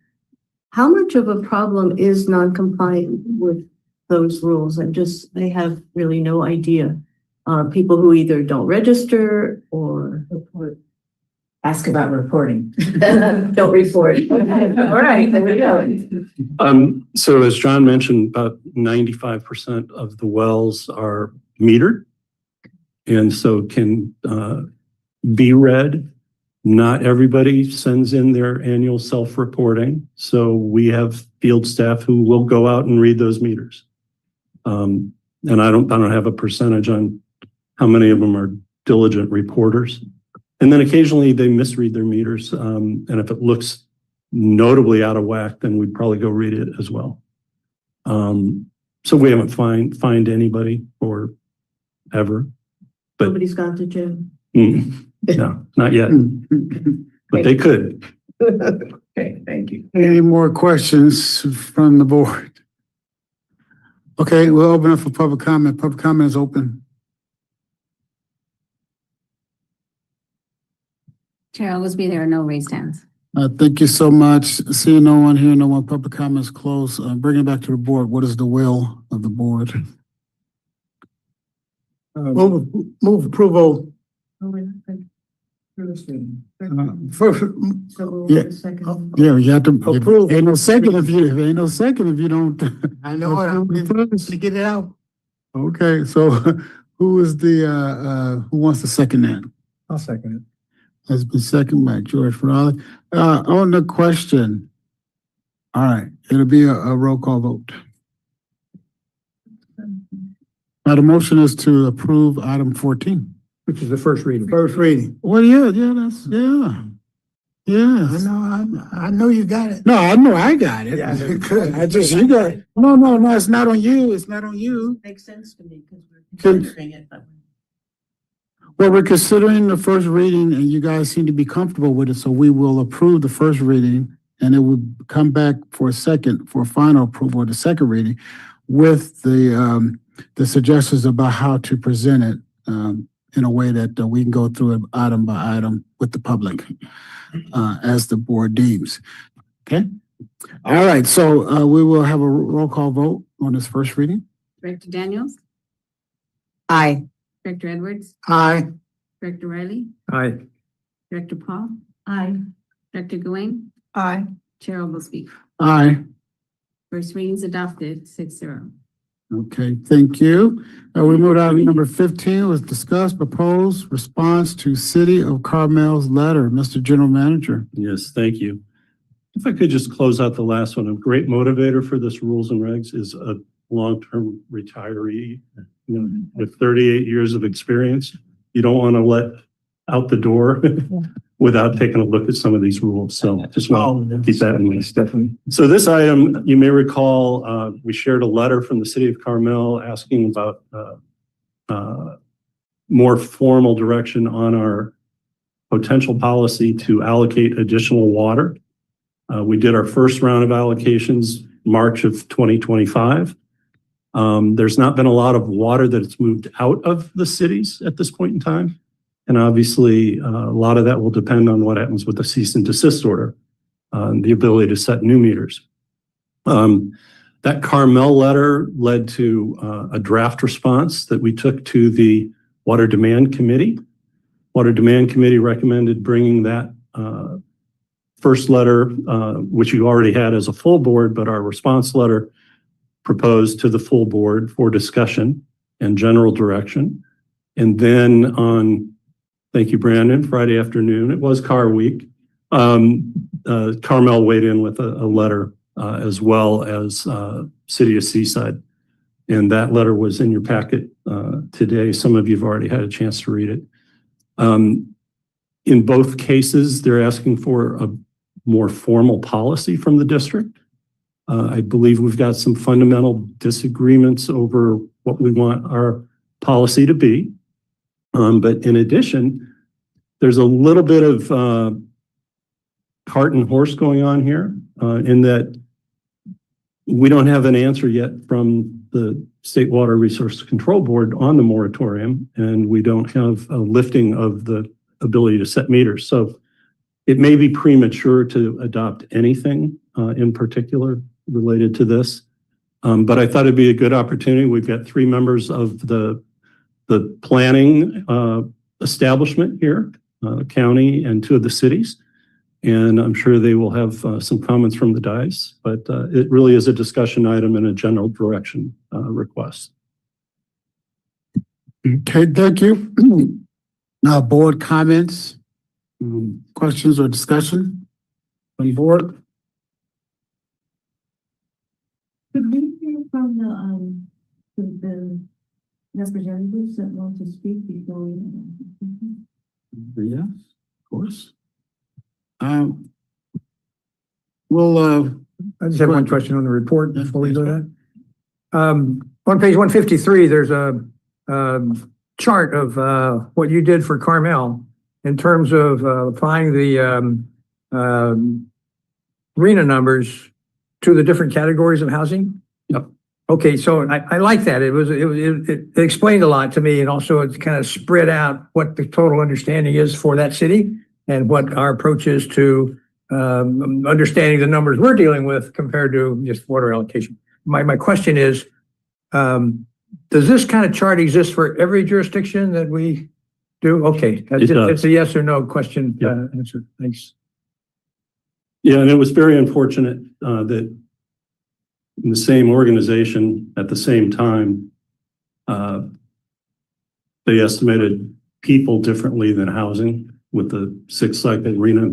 how much of a problem is non-compliant with those rules? They have really no idea. People who either don't register or report. Ask about reporting. Don't report. All right, there we go. So as John mentioned, about 95% of the wells are metered and so can be read. Not everybody sends in their annual self-reporting. So we have field staff who will go out and read those meters. And I don't have a percentage on how many of them are diligent reporters. And then occasionally they misread their meters. And if it looks notably out of whack, then we'd probably go read it as well. So we haven't fined anybody or ever. But Nobody's gone to jail. no, not yet. But they could. Okay, thank you. Any more questions from the board? Okay, we'll open up for public comment. Public comment is open. Chair Oglesby, there are no raised hands. Thank you so much. Seeing no one here, no one, public comments closed. Bring it back to the board. What is the will of the board? Move approval. First, Yeah. Yeah, you have to Approve. Ain't no second if you don't. I know it. I'm to get it out. Okay, so who is who wants to second that? I'll second it. Has been seconded by George Ferrari. On the question, all right, it'll be a roll call vote. Now, the motion is to approve item 14. Which is the first reading. First reading. Well, yeah. I know you got it. No, I know I got it. Yeah, You got it. No, it's not on you. It's not on you. Makes sense to me because we're Can- considering it, but Well, we're considering the first reading and you guys seem to be comfortable with it, so we will approve the first reading and it would come back for a final approval of the second reading with the suggestions about how to present it in a way that we can go through it item by item with the public as the board deems. Okay? All right, so we will have a roll call vote on this first reading. Director Daniels, Aye. Director Edwards, Aye. Director Riley, Aye. Director Paul, aye. Director Goodwin, Aye. Chair Oglesby. Aye. First reading's adopted, 6-0. Okay, thank you. We moved on to number 15, was discuss proposed response to City of Carmel's letter. Mr. General Manager. Yes, thank you. If I could just close out the last one, a great motivator for this rules and regs is a long-term retiree, with 38 years of experience. You don't want to let out the door without taking a look at some of these rules. So just want to keep that in mind. Definitely. So this item, you may recall, we shared a letter from the City of Carmel asking about more formal direction on our potential policy to allocate additional water. We did our first round of allocations March of 2025. There's not been a lot of water that's moved out of the cities at this point in time. And obviously, a lot of that will depend on what happens with the cease and desist order, the ability to set new meters. That Carmel letter led to a draft response that we took to the Water Demand Committee. Water Demand Committee recommended bringing that first letter, which you already had as a full board, but our response letter proposed to the full board for discussion and general direction. And then on Thank you, Brandon. Friday afternoon. It was car week. Carmel weighed in with a letter as well as City of Seaside. And that letter was in your packet today. Some of you have already had a chance to read it. In both cases, they're asking for a more formal policy from the district. I believe we've got some fundamental disagreements over what we want our policy to be. But in addition, there's a little bit of cart and horse going on here in that we don't have an answer yet from the State Water Resource Control Board on the moratorium, and we don't have a lifting of the ability to set meters. So it may be premature to adopt anything in particular related to this. But I thought it'd be a good opportunity. We've got 3 members of the planning establishment here, county and 2 of the cities. And I'm sure they will have some comments from the dais, but it really is a discussion item and a general direction request. Okay, thank you. Now, board comments, questions or discussion on board? Could we hear from the representatives that want to speak before we? Yeah, of course. We'll, I just have one question on the report before we go to that. On page 153, there's a chart of what you did for Carmel in terms of applying the RENA numbers to the different categories of housing. Yep. Okay, so I like that. It explained a lot to me, and also it kind of spread out what the total understanding is for that city and what our approach is to understanding the numbers we're dealing with compared to just water allocation. My question is, does this kind of chart exist for every jurisdiction that we do? Okay, it's a yes or no question. Yep. Answer. Thanks. Yeah, and it was very unfortunate that in the same organization at the same time, they estimated people differently than housing with the 6-cycle RENA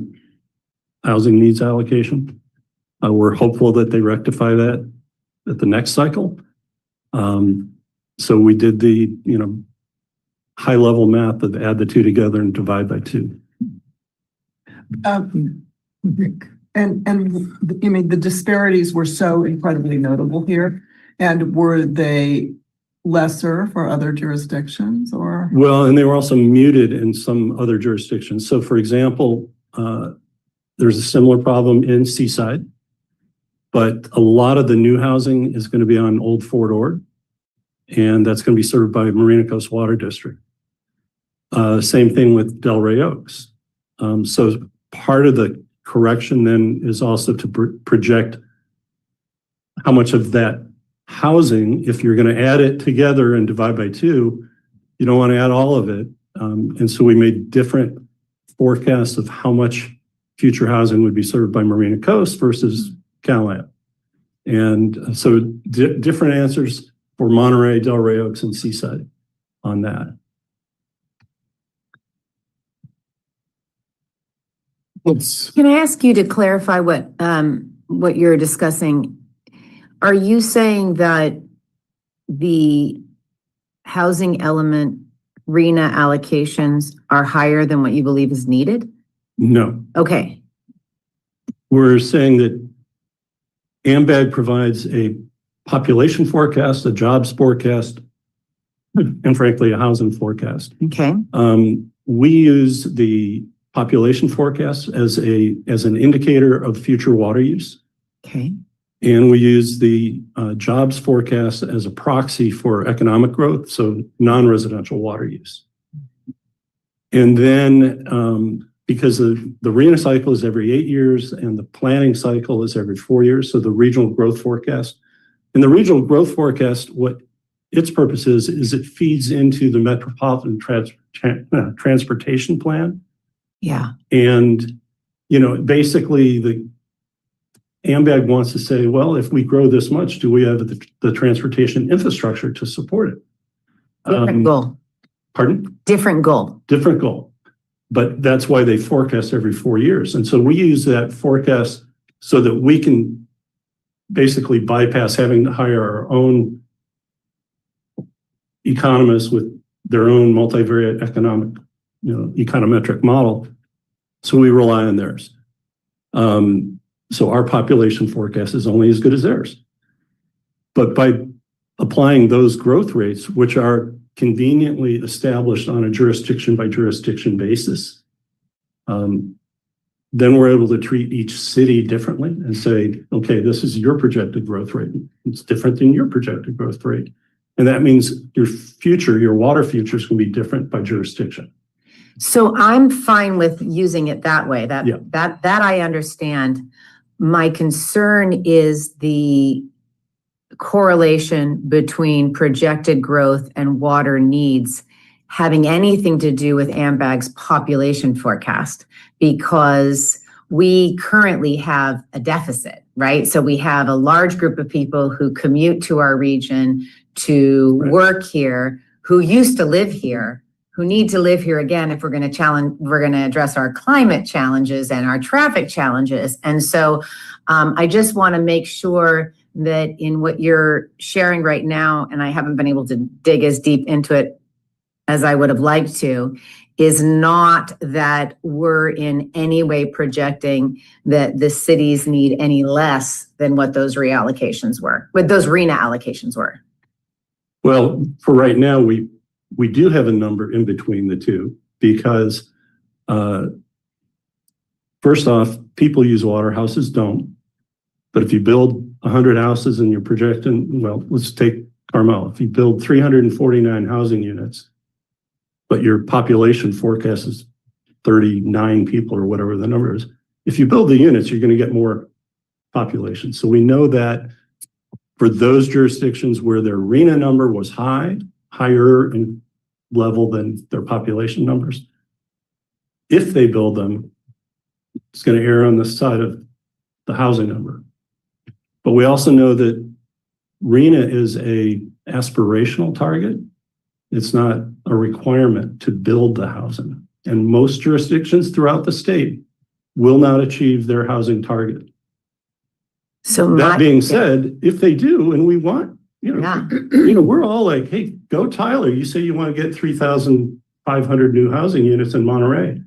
housing needs allocation. We're hopeful that they rectify that at the next cycle. So we did the, high level math of add the 2 together and divide by 2. And I mean, the disparities were so incredibly notable here. And were they lesser for other jurisdictions or? Well, and they were also muted in some other jurisdictions. So for example, there's a similar problem in Seaside, but a lot of the new housing is going to be on Old Fort Ord, and that's going to be served by Marina Coast Water District. Same thing with Delray Oaks. So part of the correction then is also to project how much of that housing, if you're going to add it together and divide by 2, you don't want to add all of it. And so we made different forecasts of how much future housing would be served by Marina Coast versus CalAmp. And so different answers for Monterey, Delray Oaks, and Seaside on that. Can I ask you to clarify what you're discussing? Are you saying that the housing element RENA allocations are higher than what you believe is needed? No. Okay. We're saying that AMBAG provides a population forecast, a jobs forecast, and frankly, a housing forecast. Okay. We use the population forecast as an indicator of future water use. Okay. And we use the jobs forecast as a proxy for economic growth, so non-residential water use. And then because the RENA cycle is every 8 years and the planning cycle is every 4 years, so the regional growth forecast. And the regional growth forecast, what its purpose is it feeds into the metropolitan transportation plan. Yeah. And, basically the AMBAG wants to say, well, if we grow this much, do we have the transportation infrastructure to support it? Different goal. Pardon? Different goal. Different goal. But that's why they forecast every 4 years. And so we use that forecast so that we can basically bypass having to hire our own economists with their own multivariate economic, econometric model. So we rely on theirs. So our population forecast is only as good as theirs. But by applying those growth rates, which are conveniently established on a jurisdiction by jurisdiction basis, then we're able to treat each city differently and say, okay, this is your projected growth rate. It's different than your projected growth rate. And that means your water future is going to be different by jurisdiction. So I'm fine with using it that way. Yeah. That I understand. My concern is the correlation between projected growth and water needs having anything to do with AMBAG's population forecast, because we currently have a deficit, right? So we have a large group of people who commute to our region to work here, who used to live here, who need to live here again if we're going to address our climate challenges and our traffic challenges. And so I just want to make sure that in what you're sharing right now, and I haven't been able to dig as deep into it as I would have liked to, is not that we're in any way projecting that the cities need any less than what those reallocations were, what those RENA allocations were. Well, for right now, we do have a number in between the two because first off, people use water, houses don't. But if you build 100 houses and you're projecting, well, let's take Carmel. If you build 349 housing units, but your population forecast is 39 people or whatever the number is, if you build the units, you're going to get more population. So we know that for those jurisdictions where their RENA number was higher in level than their population numbers, if they build them, it's going to err on the side of the housing number. But we also know that RENA is a aspirational target. It's not a requirement to build the housing. And most jurisdictions throughout the state will not achieve their housing target. So that being said, if they do, and we want, we're all like, hey, go Tyler. You say you want to get 3,500 new housing units in Monterey.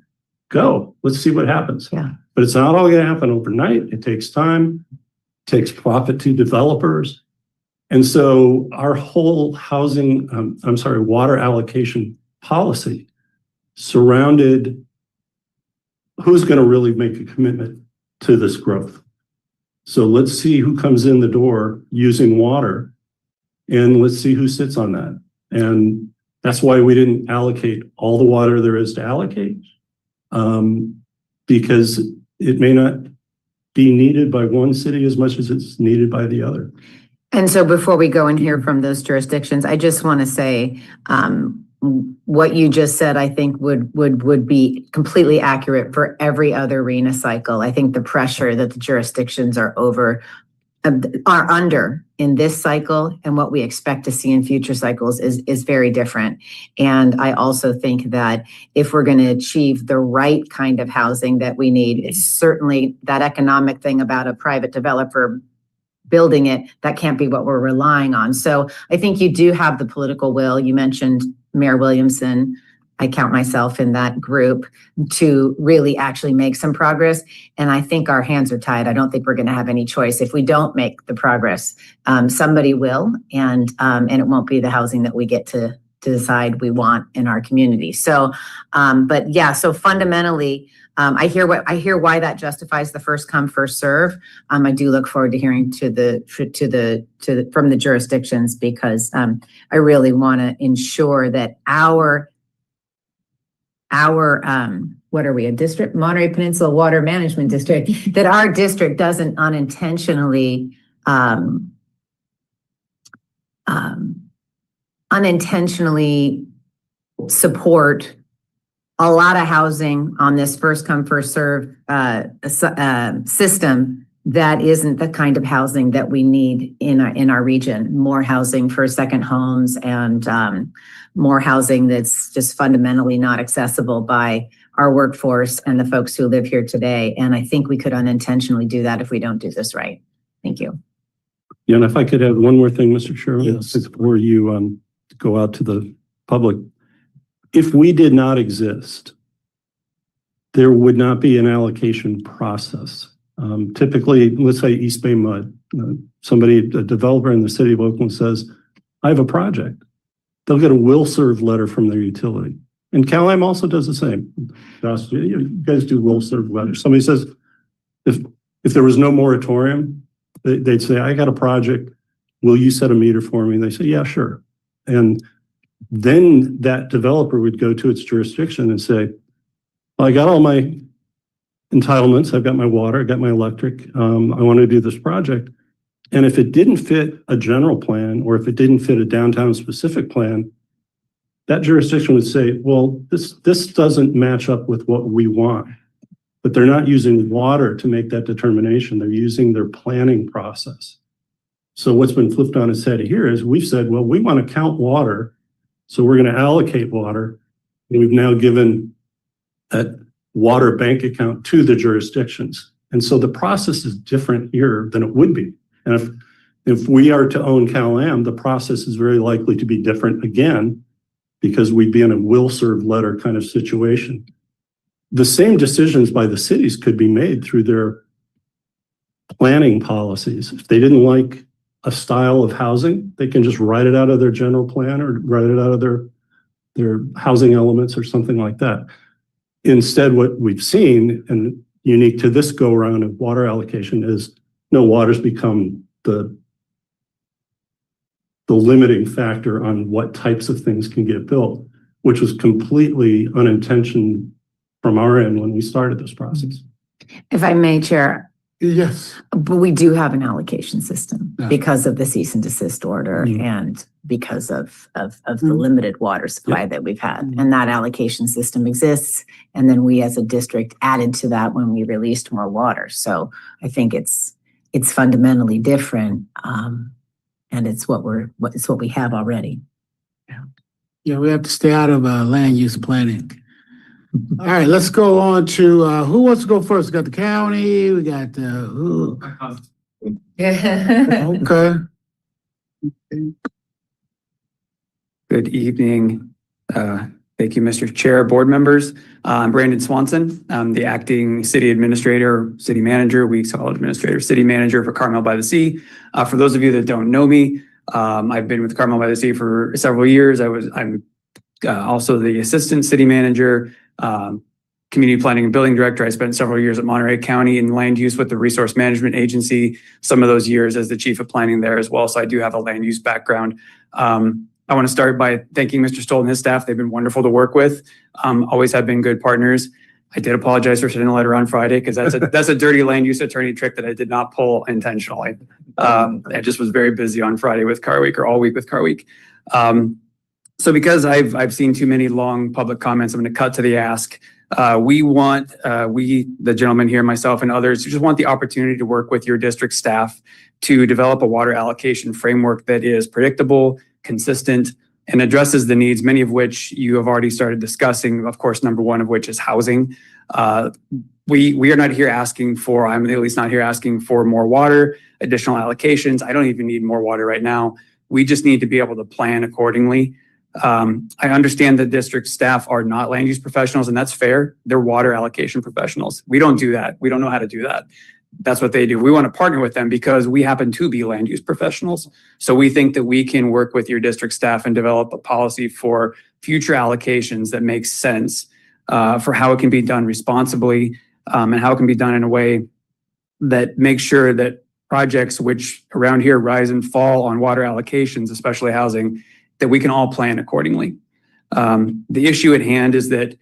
Go. Let's see what happens. Yeah. But it's not all going to happen overnight. It takes time. It takes profit to developers. And so our whole water allocation policy surrounded who's going to really make a commitment to this growth. So let's see who comes in the door using water, and let's see who sits on that. And that's why we didn't allocate all the water there is to allocate, because it may not be needed by one city as much as it's needed by the other. And so before we go and hear from those jurisdictions, I just want to say what you just said, I think would be completely accurate for every other RENA cycle. I think the pressure that the jurisdictions are under in this cycle and what we expect to see in future cycles is very different. And I also think that if we're going to achieve the right kind of housing that we need, it's certainly that economic thing about a private developer building it, that can't be what we're relying on. So I think you do have the political will. You mentioned Mayor Williamson. I count myself in that group to really actually make some progress. And I think our hands are tied. I don't think we're going to have any choice. If we don't make the progress, somebody will, and it won't be the housing that we get to decide we want in our community. So, but yeah, so fundamentally, I hear why that justifies the first come, first serve. I do look forward to hearing from the jurisdictions, because I really want to ensure that our what are we, a district, Monterey Peninsula Water Management District, that our district doesn't unintentionally support a lot of housing on this first come, first serve system that isn't the kind of housing that we need in our region. More housing for second homes and more housing that's just fundamentally not accessible by our workforce and the folks who live here today. And I think we could unintentionally do that if we don't do this right. Thank you. Yeah, and if I could add one more thing, Mr. Chairman, Yes. before you go out to the public. If we did not exist, there would not be an allocation process. Typically, let's say East Bay Mud, a developer in the city of Oakland says, I have a project. They'll get a will serve letter from their utility. And CalAm also does the same. Josh, you guys do will serve letters. Somebody says, if there was no moratorium, they'd say, I got a project. Will you set a meter for me? And they say, yeah, sure. And then that developer would go to its jurisdiction and say, well, I got all my entitlements. I've got my water, I've got my electric. I want to do this project. And if it didn't fit a general plan, or if it didn't fit a downtown specific plan, that jurisdiction would say, well, this doesn't match up with what we want. But they're not using water to make that determination. They're using their planning process. So what's been flipped on its head here is we've said, well, we want to count water. So we're going to allocate water. And we've now given that water bank account to the jurisdictions. And so the process is different here than it would be. And if we are to own CalAm, the process is very likely to be different again, because we'd be in a will serve letter kind of situation. The same decisions by the cities could be made through their planning policies. If they didn't like a style of housing, they can just write it out of their general plan or write it out of their housing elements or something like that. Instead, what we've seen, and unique to this go around of water allocation, is no, water's become the limiting factor on what types of things can get built, which was completely unintentional from our end when we started this process. If I may, Chair, Yes. but we do have an allocation system Yeah. because of the cease and desist order Mhm. and because of the Mhm. limited water supply that we've had. And that allocation system exists. And then we as a district added to that when we released more water. So I think it's fundamentally different. And it's what we have already. Yeah, we have to stay out of land use planning. All right, let's go on to who wants to go first? We got the county, we got who? Okay. Good evening. Thank you, Mr. Chair, board members. I'm Brandon Swanson. I'm the acting city administrator, city manager, we call it administrator, city manager for Carmel by the Sea. For those of you that don't know me, I've been with Carmel by the Sea for several years. I'm also the assistant city manager, community planning and building director. I spent several years at Monterey County in land use with the Resource Management Agency, some of those years as the chief of planning there as well. So I do have a land use background. I want to start by thanking Mr. Stoll and his staff. They've been wonderful to work with. Always have been good partners. I did apologize for sending a letter on Friday because that's a dirty land use attorney trick that I did not pull intentionally. I just was very busy on Friday with Car Week, or all week with Car Week. So because I've seen too many long public comments, I'm going to cut to the ask. We, the gentleman here, myself and others, just want the opportunity to work with your district staff to develop a water allocation framework that is predictable, consistent, and addresses the needs, many of which you have already started discussing. Of course, number one of which is housing. We are not here asking for, I'm at least not here asking for more water, additional allocations. I don't even need more water right now. We just need to be able to plan accordingly. I understand that district staff are not land use professionals, and that's fair. They're water allocation professionals. We don't do that. We don't know how to do that. That's what they do. We want to partner with them because we happen to be land use professionals. So we think that we can work with your district staff and develop a policy for future allocations that makes sense for how it can be done responsibly and how it can be done in a way that makes sure that projects which around here rise and fall on water allocations, especially housing, that we can all plan accordingly. The issue at hand is that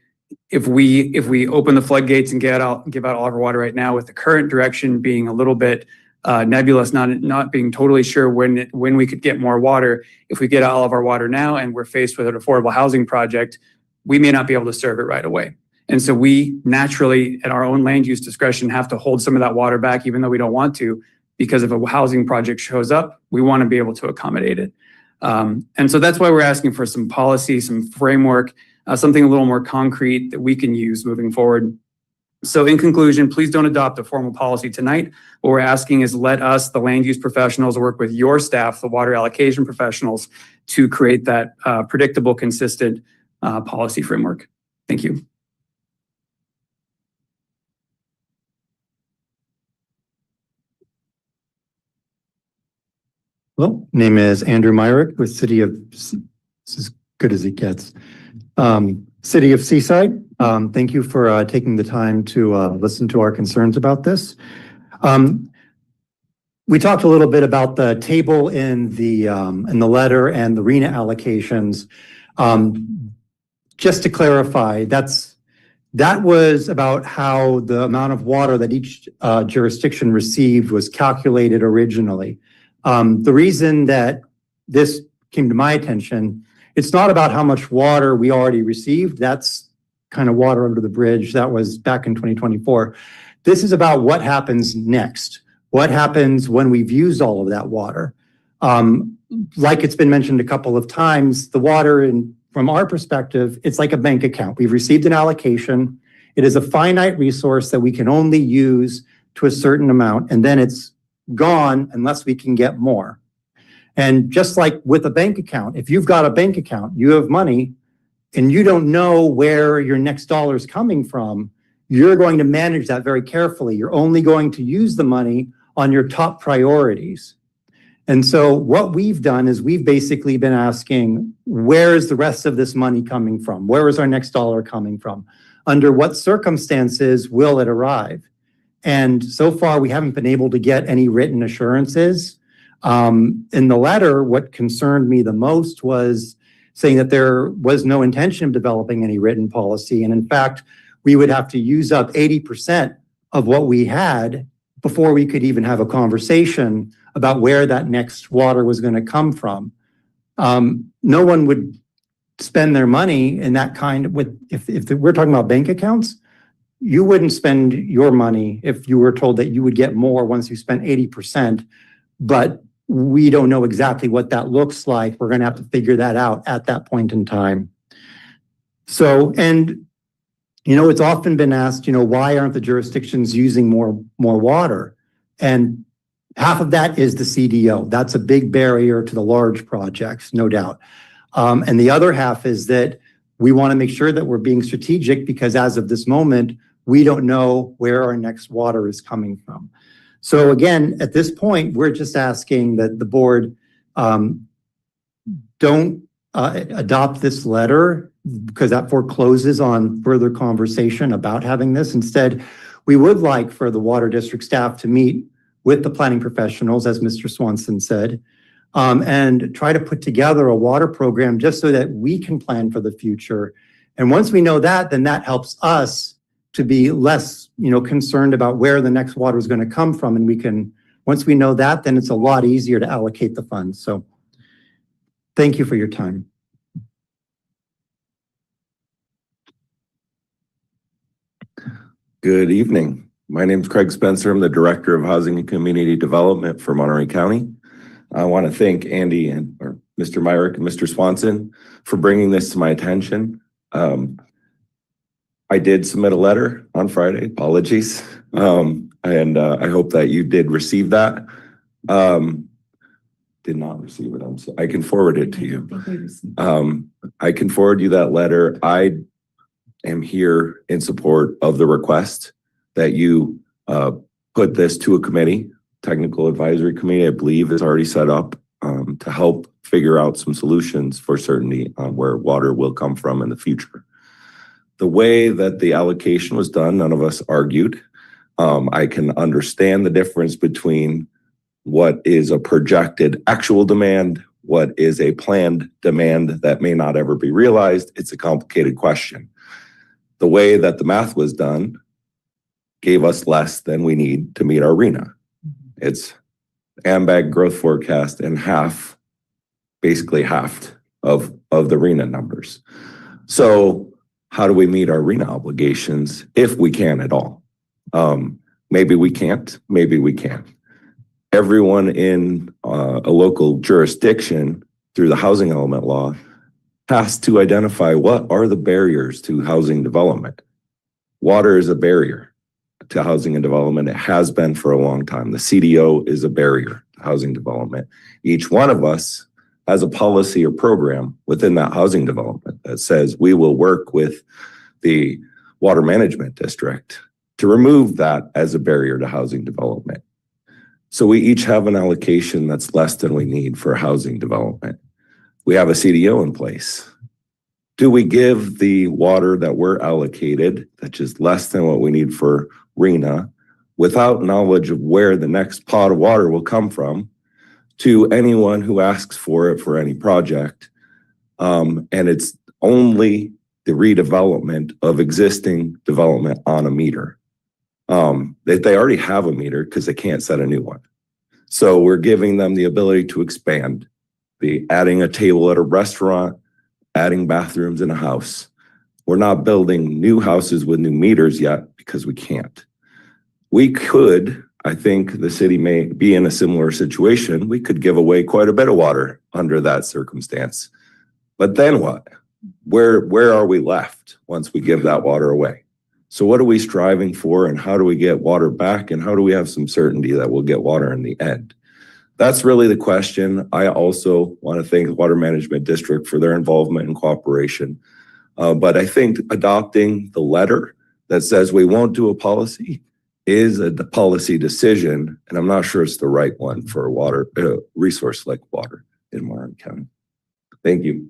if we open the floodgates and give out all of our water right now, with the current direction being a little bit nebulous, not being totally sure when we could get more water, if we get all of our water now and we're faced with an affordable housing project, we may not be able to serve it right away. And so we naturally, at our own land use discretion, have to hold some of that water back, even though we don't want to, because if a housing project shows up, we want to be able to accommodate it. And so that's why we're asking for some policy, some framework something a little more concrete that we can use moving forward. So in conclusion, please don't adopt a formal policy tonight. What we're asking is let us, the land use professionals, work with your staff, the water allocation professionals, to create that predictable, consistent policy framework. Thank you. Hello, name is Andrew Myrick with City of, this is good as it gets. City of Seaside, thank you for taking the time to listen to our concerns about this. We talked a little bit about the table in the letter and the RENA allocations. Just to clarify, that was about how the amount of water that each jurisdiction received was calculated originally. The reason that this came to my attention, it's not about how much water we already received. That's kind of water under the bridge. That was back in 2024. This is about what happens next. What happens when we've used all of that water? Like it's been mentioned a couple of times, the water, from our perspective, it's like a bank account. We've received an allocation. It is a finite resource that we can only use to a certain amount, and then it's gone unless we can get more. And just like with a bank account, if you've got a bank account, you have money, and you don't know where your next dollar is coming from, you're going to manage that very carefully. You're only going to use the money on your top priorities. And so what we've done is we've basically been asking, where is the rest of this money coming from? Where is our next dollar coming from? Under what circumstances will it arrive? And so far, we haven't been able to get any written assurances. In the letter, what concerned me the most was saying that there was no intention of developing any written policy. And in fact, we would have to use up 80% of what we had before we could even have a conversation about where that next water was going to come from. No one would spend their money in that kind of, if we're talking about bank accounts, you wouldn't spend your money if you were told that you would get more once you spent 80%, but we don't know exactly what that looks like. We're going to have to figure that out at that point in time. So, and it's often been asked, why aren't the jurisdictions using more water? And half of that is the CDO. That's a big barrier to the large projects, no doubt. And the other half is that we want to make sure that we're being strategic, because as of this moment, we don't know where our next water is coming from. So again, at this point, we're just asking that the board don't adopt this letter, because that forecloses on further conversation about having this. Instead, we would like for the Water District staff to meet with the planning professionals, as Mr. Swanson said, and try to put together a water program just so that we can plan for the future. And once we know that, then that helps us to be less, concerned about where the next water is going to come from. And once we know that, then it's a lot easier to allocate the funds. So thank you for your time. Good evening. My name is Craig Spencer. I'm the Director of Housing and Community Development for Monterey County. I want to thank Andy and Mr. Myrick and Mr. Swanson for bringing this to my attention. I did submit a letter on Friday, apologies. And I hope that you did receive that. Did not receive it. I can forward it to you. I can forward you that letter. I am here in support of the request that you put this to a committee. Technical advisory committee, I believe, is already set up to help figure out some solutions for certainty on where water will come from in the future. The way that the allocation was done, none of us argued. I can understand the difference between what is a projected actual demand, what is a planned demand that may not ever be realized. It's a complicated question. The way that the math was done gave us less than we need to meet our RENA. It's AMBAG growth forecast and basically half of the RENA numbers. So how do we meet our RENA obligations if we can at all? Maybe we can't, maybe we can. Everyone in a local jurisdiction through the housing element law tasked to identify what are the barriers to housing development. Water is a barrier to housing and development. It has been for a long time. The CDO is a barrier to housing development. Each one of us has a policy or program within that housing development that says we will work with the water management district to remove that as a barrier to housing development. So we each have an allocation that's less than we need for housing development. We have a CDO in place. Do we give the water that we're allocated, that's just less than what we need for RENA, without knowledge of where the next pot of water will come from, to anyone who asks for it for any project? And it's only the redevelopment of existing development on a meter. They already have a meter because they can't set a new one. So we're giving them the ability to expand, adding a table at a restaurant, adding bathrooms in a house. We're not building new houses with new meters yet because we can't. We could, I think the city may be in a similar situation. We could give away quite a bit of water under that circumstance. But then what? Where are we left once we give that water away? So what are we striving for, and how do we get water back, and how do we have some certainty that we'll get water in the end? That's really the question. I also want to thank the Water Management District for their involvement and cooperation. But I think adopting the letter that says we won't do a policy is a policy decision, and I'm not sure it's the right one for a water resource like water in Martin County. Thank you.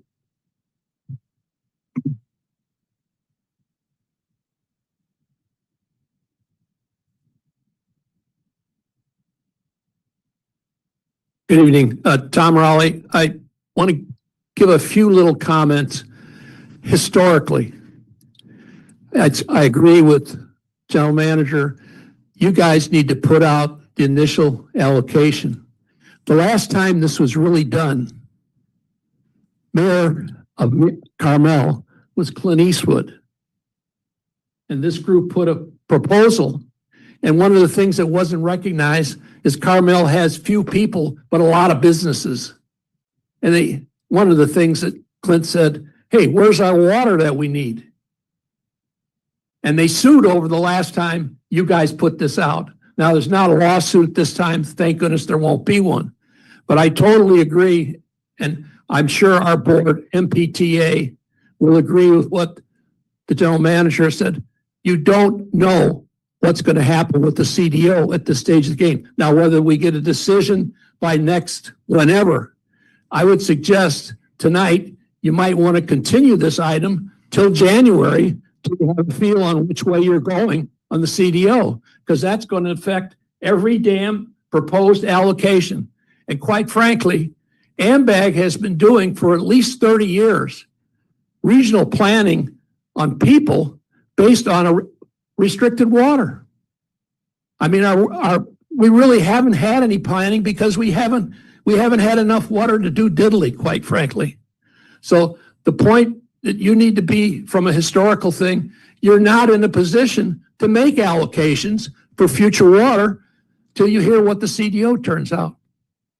Good evening, Tom Raleigh. I want to give a few little comments historically. I agree with General Manager. You guys need to put out the initial allocation. The last time this was really done, Mayor of Carmel was Clint Eastwood. And this group put a proposal. And one of the things that wasn't recognized is Carmel has few people, but a lot of businesses. And one of the things that Clint said, hey, where's our water that we need? And they sued over the last time you guys put this out. Now, there's not a lawsuit this time. Thank goodness there won't be one. But I totally agree. And I'm sure our board, MPTA, will agree with what the general manager said. You don't know what's going to happen with the CDO at this stage of the game. Now, whether we get a decision by next whenever, I would suggest tonight you might want to continue this item till January to have a feel on which way you're going on the CDO, because that's going to affect every damn proposed allocation. And quite frankly, AMBAG has been doing for at least 30 years regional planning on people based on a restricted water. I mean, we really haven't had any planning because we haven't had enough water to do diddly, quite frankly. So the point that you need to be from a historical thing, you're not in a position to make allocations for future water till you hear what the CDO turns out.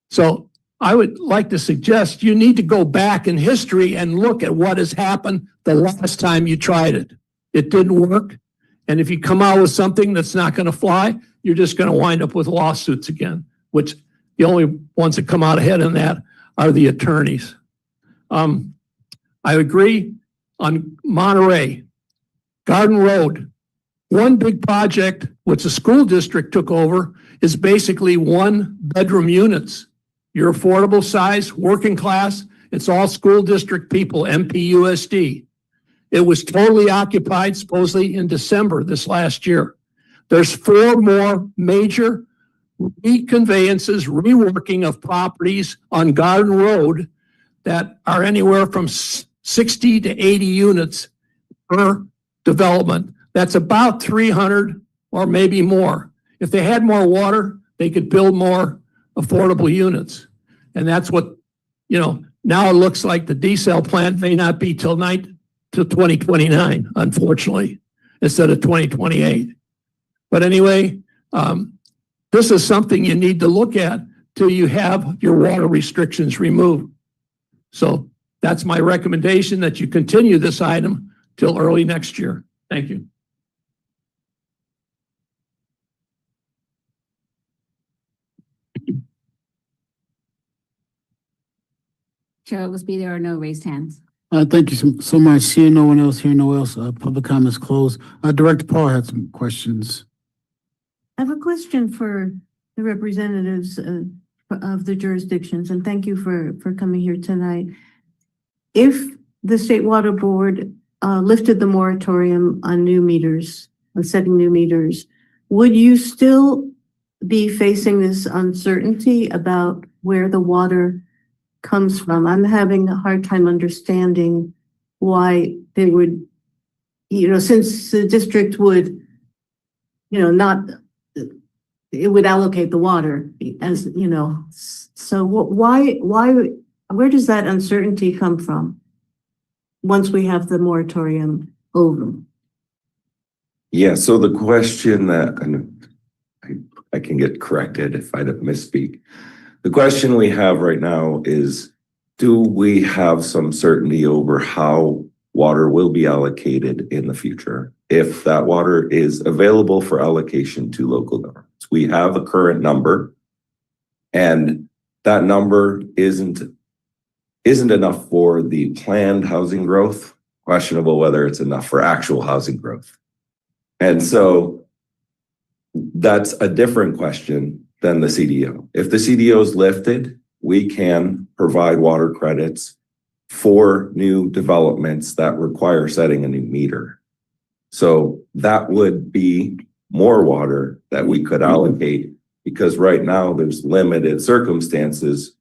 So I would like to suggest you need to go back in history and look at what has happened the last time you tried it. It didn't work. And if you come out with something that's not going to fly, you're just going to wind up with lawsuits again, which the only ones that come out ahead in that are the attorneys. I agree on Monterey, Garden Road. One big project, which the school district took over, is basically 1-bedroom units. Your affordable size, working class, it's all school district people, MPWMD. It was totally occupied supposedly in December this last year. There's 4 more major reconveyances, reworking of properties on Garden Road that are anywhere from 60 to 80 units per development. That's about 300 or maybe more. If they had more water, they could build more affordable units. And that's what, now it looks like the desal plant may not be till 2029, unfortunately, instead of 2028. But anyway, this is something you need to look at till you have your water restrictions removed. So That's my recommendation, that you continue this item till early next year. Thank you. Chair Oglesby, there are no raised hands. Thank you so much. Seeing no one else, hearing no one else, public comments closed. Director Paul had some questions. I have a question for the representatives of the jurisdictions, and thank you for coming here tonight. If the State Water Board lifted the moratorium on new meters, on setting new meters, would you still be facing this uncertainty about where the water comes from? I'm having a hard time understanding why they would, since the district would, not, it would allocate the water as, so why, where does that uncertainty come from once we have the moratorium over? Yeah, so the question that, and I can get corrected if I misspeak. The question we have right now is, do we have some certainty over how water will be allocated in the future? If that water is available for allocation to local governments. We have a current number, and that number isn't enough for the planned housing growth. Questionable whether it's enough for actual housing growth. And so that's a different question than the CDO. If the CDO is lifted, we can provide water credits for new developments that require setting a new meter. So that would be more water that we could allocate, because right now there's limited circumstances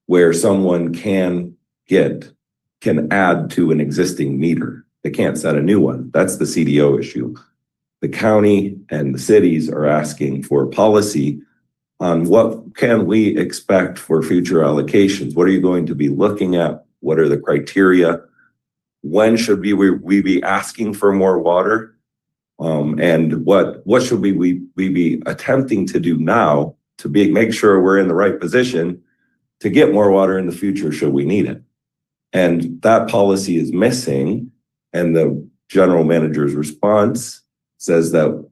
where someone can add to an existing meter. They can't set a new one. That's the CDO issue. The county and the cities are asking for policy on what can we expect for future allocations. What are you going to be looking at? What are the criteria? When should we be asking for more water? And what should we be attempting to do now to make sure we're in the right position to get more water in the future should we need it? And that policy is missing, and the general manager's response says that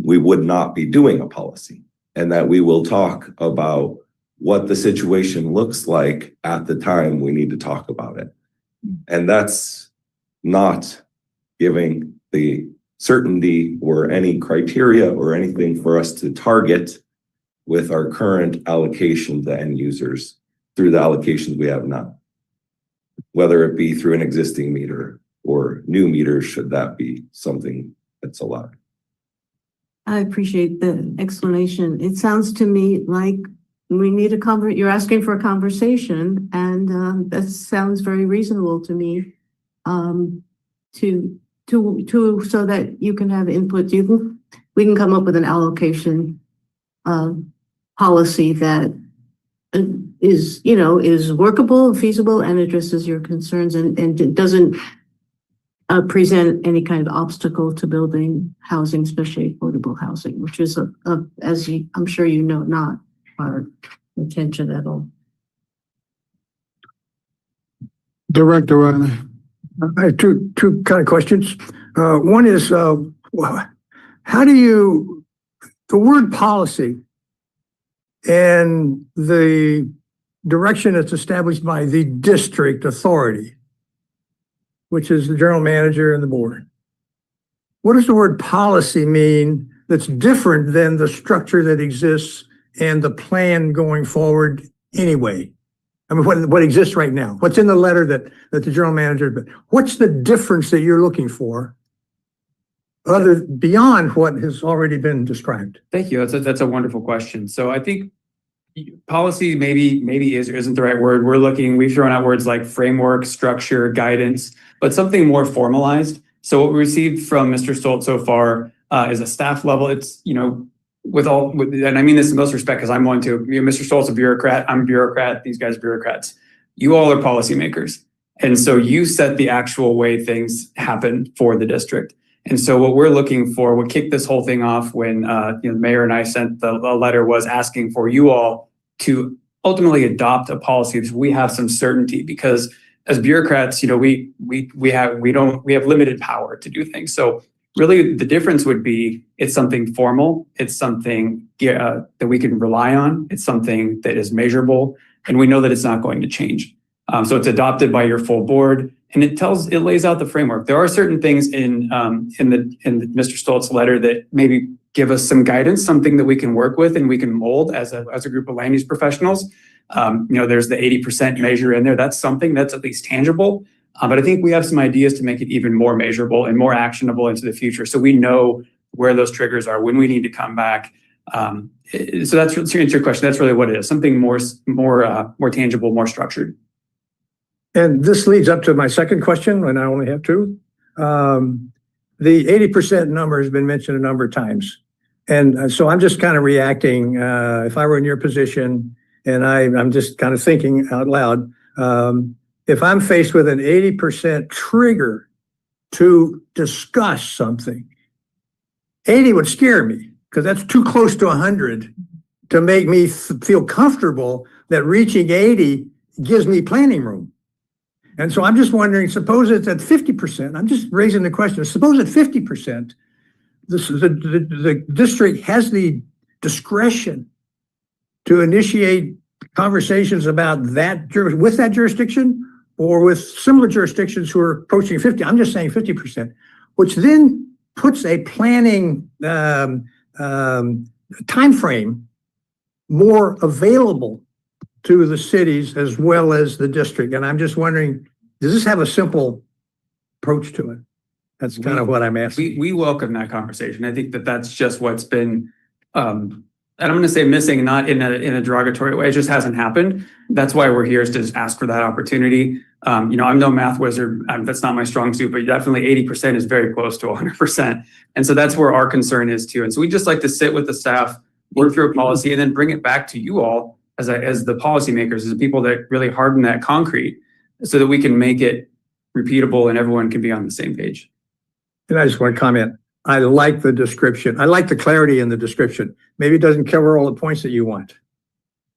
we would not be doing a policy, and that we will talk about what the situation looks like at the time we need to talk about it. And that's not giving the certainty or any criteria or anything for us to target with our current allocation to end users through the allocations we have now, whether it be through an existing meter or new meters, should that be something that's allowed. I appreciate the explanation. It sounds to me like we need you're asking for a conversation, and that sounds very reasonable to me. So that you can have input. We can come up with an allocation policy that is workable, feasible, and addresses your concerns, and it doesn't present any kind of obstacle to building housing, especially affordable housing, which is, as I'm sure you know, not our intention at all. Director Riley. I have two kind of questions. One is, how do the word policy and the direction that's established by the district authority, which is the general manager and the board. What does the word policy mean that's different than the structure that exists and the plan going forward anyway? I mean, what exists right now? What's in the letter that the general manager, but what's the difference that you're looking for beyond what has already been described? Thank you. That's a wonderful question. So I think policy maybe is or isn't the right word. We've thrown out words like framework, structure, guidance, but something more formalized. So what we received from Mr. Stolt so far is a staff level. It's, and I mean this in most respect, because I'm one too. Mr. Stolt's a bureaucrat. I'm a bureaucrat. These guys are bureaucrats. You all are policymakers. And so you set the actual way things happen for the district. And so what we're looking for, what kicked this whole thing off when the mayor and I sent the letter, was asking for you all to ultimately adopt a policy so we have some certainty, because as bureaucrats, we have limited power to do things. So really the difference would be it's something formal, it's something that we can rely on, it's something that is measurable, and we know that it's not going to change. So it's adopted by your full board, and it lays out the framework. There are certain things in Mr. Stoltz's letter that maybe give us some guidance, something that we can work with and we can mold as a group of land use professionals. There's the 80% measure in there. That's something that's at least tangible. But I think we have some ideas to make it even more measurable and more actionable into the future. So we know where those triggers are, when we need to come back. So that's to answer your question. That's really what it is. Something more tangible, more structured. And this leads up to my second question, and I only have two. The 80% number has been mentioned a number of times. And so I'm just kind of reacting, if I were in your position, and I'm just kind of thinking out loud, if I'm faced with an 80% trigger to discuss something, 80 would scare me because that's too close to 100 to make me feel comfortable that reaching 80 gives me planning room. And so I'm just wondering, suppose it's at 50%, I'm just raising the question, suppose at 50%, the district has the discretion to initiate conversations about that with that jurisdiction or with similar jurisdictions who are approaching 50. I'm just saying 50%, which then puts a planning timeframe more available to the cities as well as the district. And I'm just wondering, does this have a simple approach to it? That's kind of what I'm asking. We welcome that conversation. I think that's just what's been, and I'm going to say missing, not in a derogatory way. It just hasn't happened. That's why we're here, is to just ask for that opportunity. I'm no math wizard. That's not my strong suit, but definitely 80% is very close to 100%. And so that's where our concern is too. And so we just like to sit with the staff, work through a policy, and then bring it back to you all as the policymakers, as the people that really harden that concrete, so that we can make it repeatable and everyone can be on the same page. And I just want to comment. I like the description. I like the clarity in the description. Maybe it doesn't cover all the points that you want.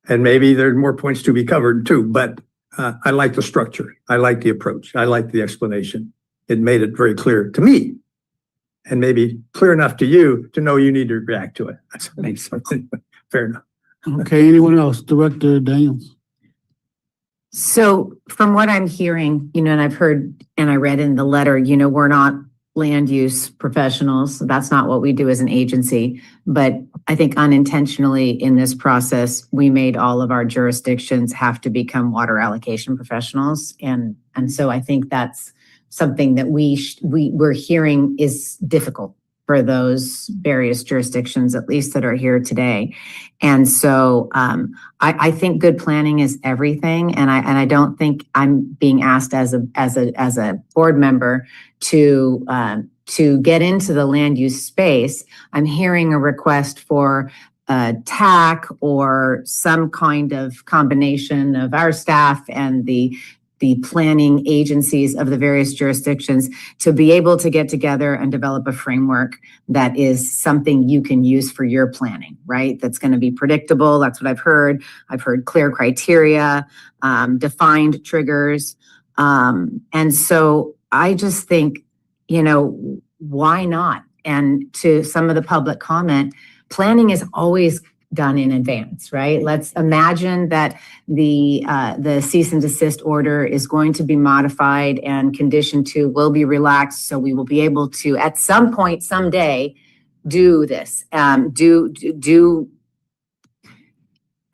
And maybe there's more points to be covered too, but I like the structure. I like the approach. I like the explanation. It made it very clear to me, and maybe clear enough to you to know you need to react to it. That's what makes sense. Fair enough. Okay, anyone else? Director Daniels. So from what I'm hearing, and I've heard and I read in the letter, we're not land use professionals. That's not what we do as an agency. But I think unintentionally in this process, we made all of our jurisdictions have to become water allocation professionals. And so I think that's something that we're hearing is difficult for those various jurisdictions, at least that are here today. And so I think good planning is everything. And I don't think I'm being asked as a board member to get into the land use space. I'm hearing a request for TAC or some kind of combination of our staff and the planning agencies of the various jurisdictions to be able to get together and develop a framework that is something you can use for your planning, right? That's going to be predictable. That's what I've heard. I've heard clear criteria, defined triggers. And so I just think, why not? And to some of the public comment, planning is always done in advance, right? Let's imagine that the cease and desist order is going to be modified and condition 2 will be relaxed. So we will be able to, at some point, someday, do this, do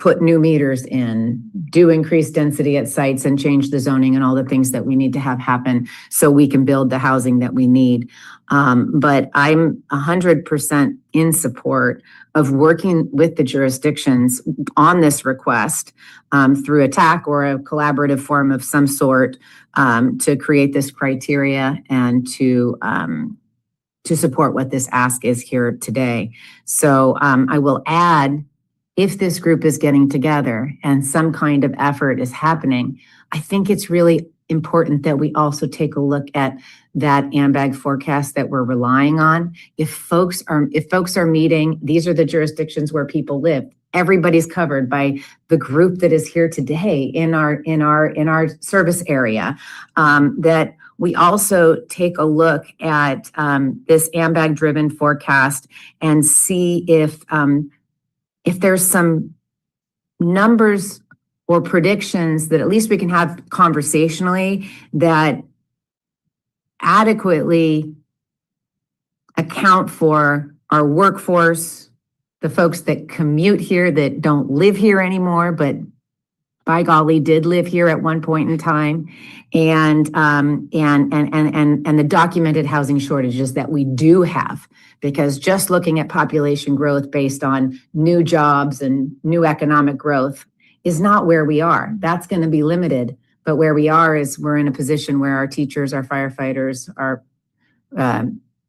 put new meters in, do increase density at sites and change the zoning and all the things that we need to have happen so we can build the housing that we need. But I'm 100% in support of working with the jurisdictions on this request through a TAC or a collaborative form of some sort to create this criteria and to support what this ask is here today. So I will add, if this group is getting together and some kind of effort is happening, I think it's really important that we also take a look at that AMBAG forecast that we're relying on. If folks are meeting, these are the jurisdictions where people live. everybody's covered by the group that is here today in our service area. That we also take a look at this AMBAG driven forecast and see if there's some numbers or predictions that at least we can have conversationally that adequately account for our workforce, the folks that commute here that don't live here anymore, but by golly, did live here at one point in time, and the documented housing shortages that we do have. Because just looking at population growth based on new jobs and new economic growth is not where we are. That's going to be limited. But where we are is we're in a position where our teachers, our firefighters, our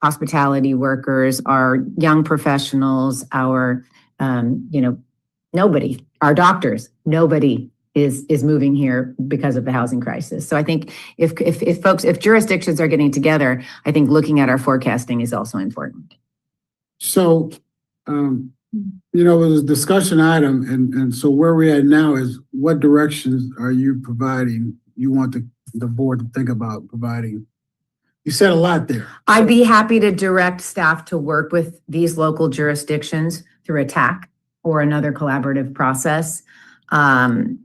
hospitality workers, our young professionals, our nobody, our doctors, nobody is moving here because of the housing crisis. So I think if jurisdictions are getting together, I think looking at our forecasting is also important. So, it was a discussion item, and so where we're at now is what directions are you providing? You want the board to think about providing? You said a lot there. I'd be happy to direct staff to work with these local jurisdictions through a TAC or another collaborative process, and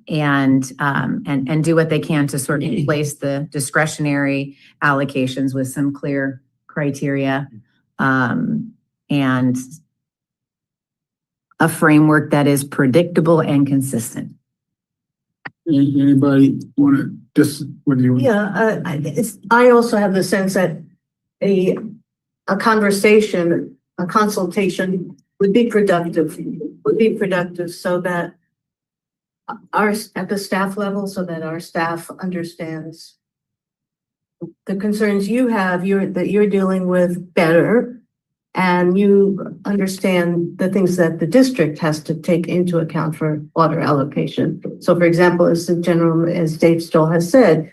do what they can to sort of place the discretionary allocations with some clear criteria, and a framework that is predictable and consistent. Anybody want to just, what do you? Yeah, I also have the sense that a conversation, a consultation would be productive so that at the staff level, so that our staff understands the concerns you have, that you're dealing with better, and you understand the things that the district has to take into account for water allocation. So for example, as Dave Stoll has said,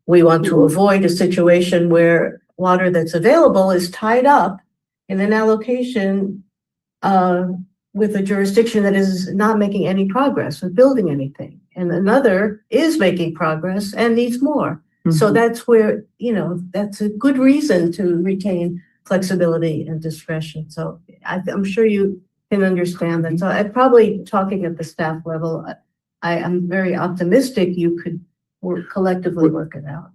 we want to avoid a situation where water that's available is tied up in an allocation with a jurisdiction that is not making any progress with building anything. And another is making progress and needs more. So that's where, that's a good reason to retain flexibility and discretion. So I'm sure you can understand that. So I'm probably talking at the staff level. I am very optimistic you could collectively work it out.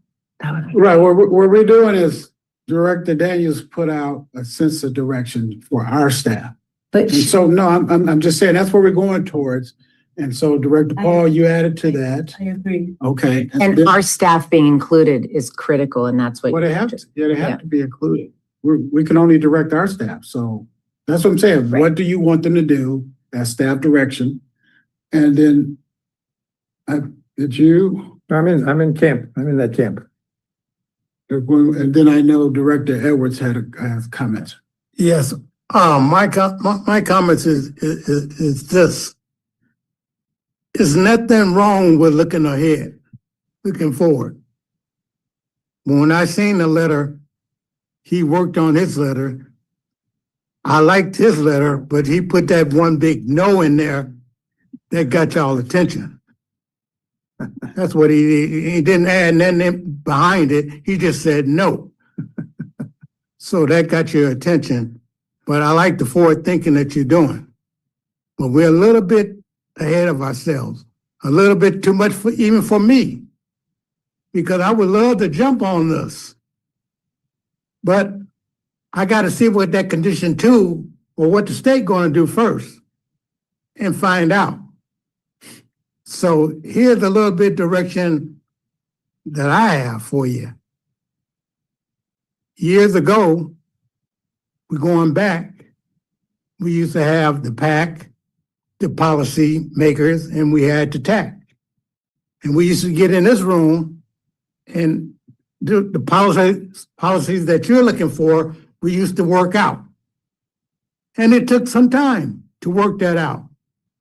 Right, what we're doing is Director Daniels put out a sense of direction for our staff. But and so, no, I'm just saying that's where we're going towards. And so Director Paul, you added to that. I agree. Okay. And our staff being included is critical, and that's what. Well, they have to be included. We can only direct our staff. So that's what I'm saying. Right. What do you want them to do? That's staff direction. And then did you? I'm in camp. I'm in that camp. And then I know Director Edwards has comments. Yes, my comments is this. There's nothing wrong with looking ahead, looking forward. But when I seen the letter, he worked on his letter. I liked his letter, but he put that one big no in there that got y'all attention. That's what he didn't add nothing behind it. He just said no. So that got your attention. But I like the forward thinking that you're doing. But we're a little bit ahead of ourselves, a little bit too much even for me, because I would love to jump on this. But I got to see what that condition 2 or what the state going to do first and find out. So here's a little bit direction that I have for you. Years ago, we're going back, we used to have the PAC, the policy makers, and we had the TAC. And we used to get in this room and do the policies that you're looking for, we used to work out. And it took some time to work that out.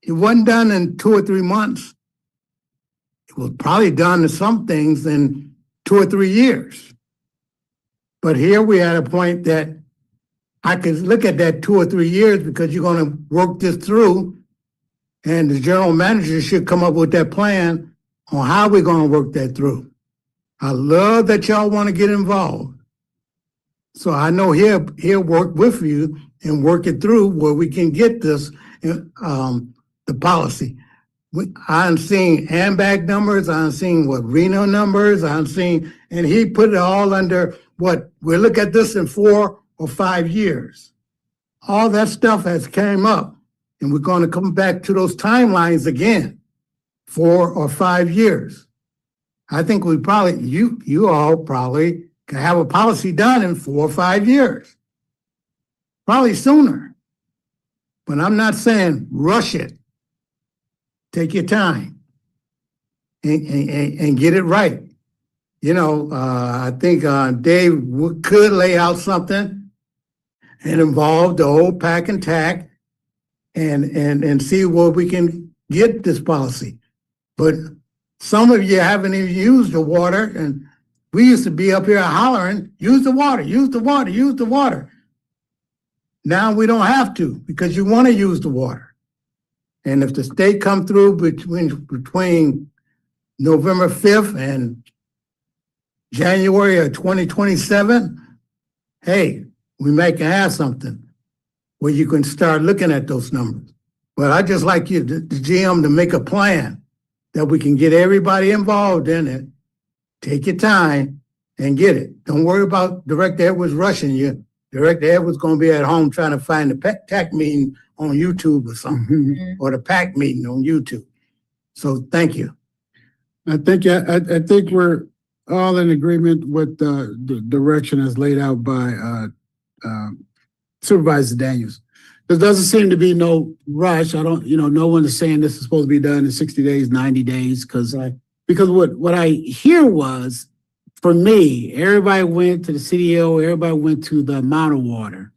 It wasn't done in 2 or 3 months. It was probably done in some things in 2 or 3 years. But here we had a point that I could look at that 2 or 3 years because you're gonna work this through. And the general manager should come up with that plan on how we're gonna work that through. I love that y'all wanna get involved. So I know he'll work with you and work it through where we can get this, the policy. I'm seeing handbag numbers, I'm seeing what Reno numbers, I'm seeing, and he put it all under what, we'll look at this in 4 or 5 years. All that stuff has came up, and we're gonna come back to those timelines again, 4 or 5 years. I think we probably, you all probably can have a policy done in 4 or 5 years. Probably sooner. But I'm not saying rush it. Take your time and get it right. You know, I think Dave could lay out something and involve the whole pack and tack and see where we can get this policy. But some of you haven't even used the water, and we used to be up here hollering, use the water, use the water, use the water. Now we don't have to because you want to use the water. And if the state come through between November 5th and January of 2027, hey, we may can have something where you can start looking at those numbers. But I just like you, the GM, to make a plan that we can get everybody involved in it. Take your time and get it. Don't worry about Director Edwards rushing you. Director Edwards going to be at home trying to find the TAC meeting on YouTube or something, or the PAC meeting on YouTube. So thank you. I think we're all in agreement with the direction as laid out by Supervisor Daniels. There doesn't seem to be no rush. No one is saying this is supposed to be done in 60 days, 90 days, because what I hear was, for me, everybody went to the CDO, everybody went to the amount of water,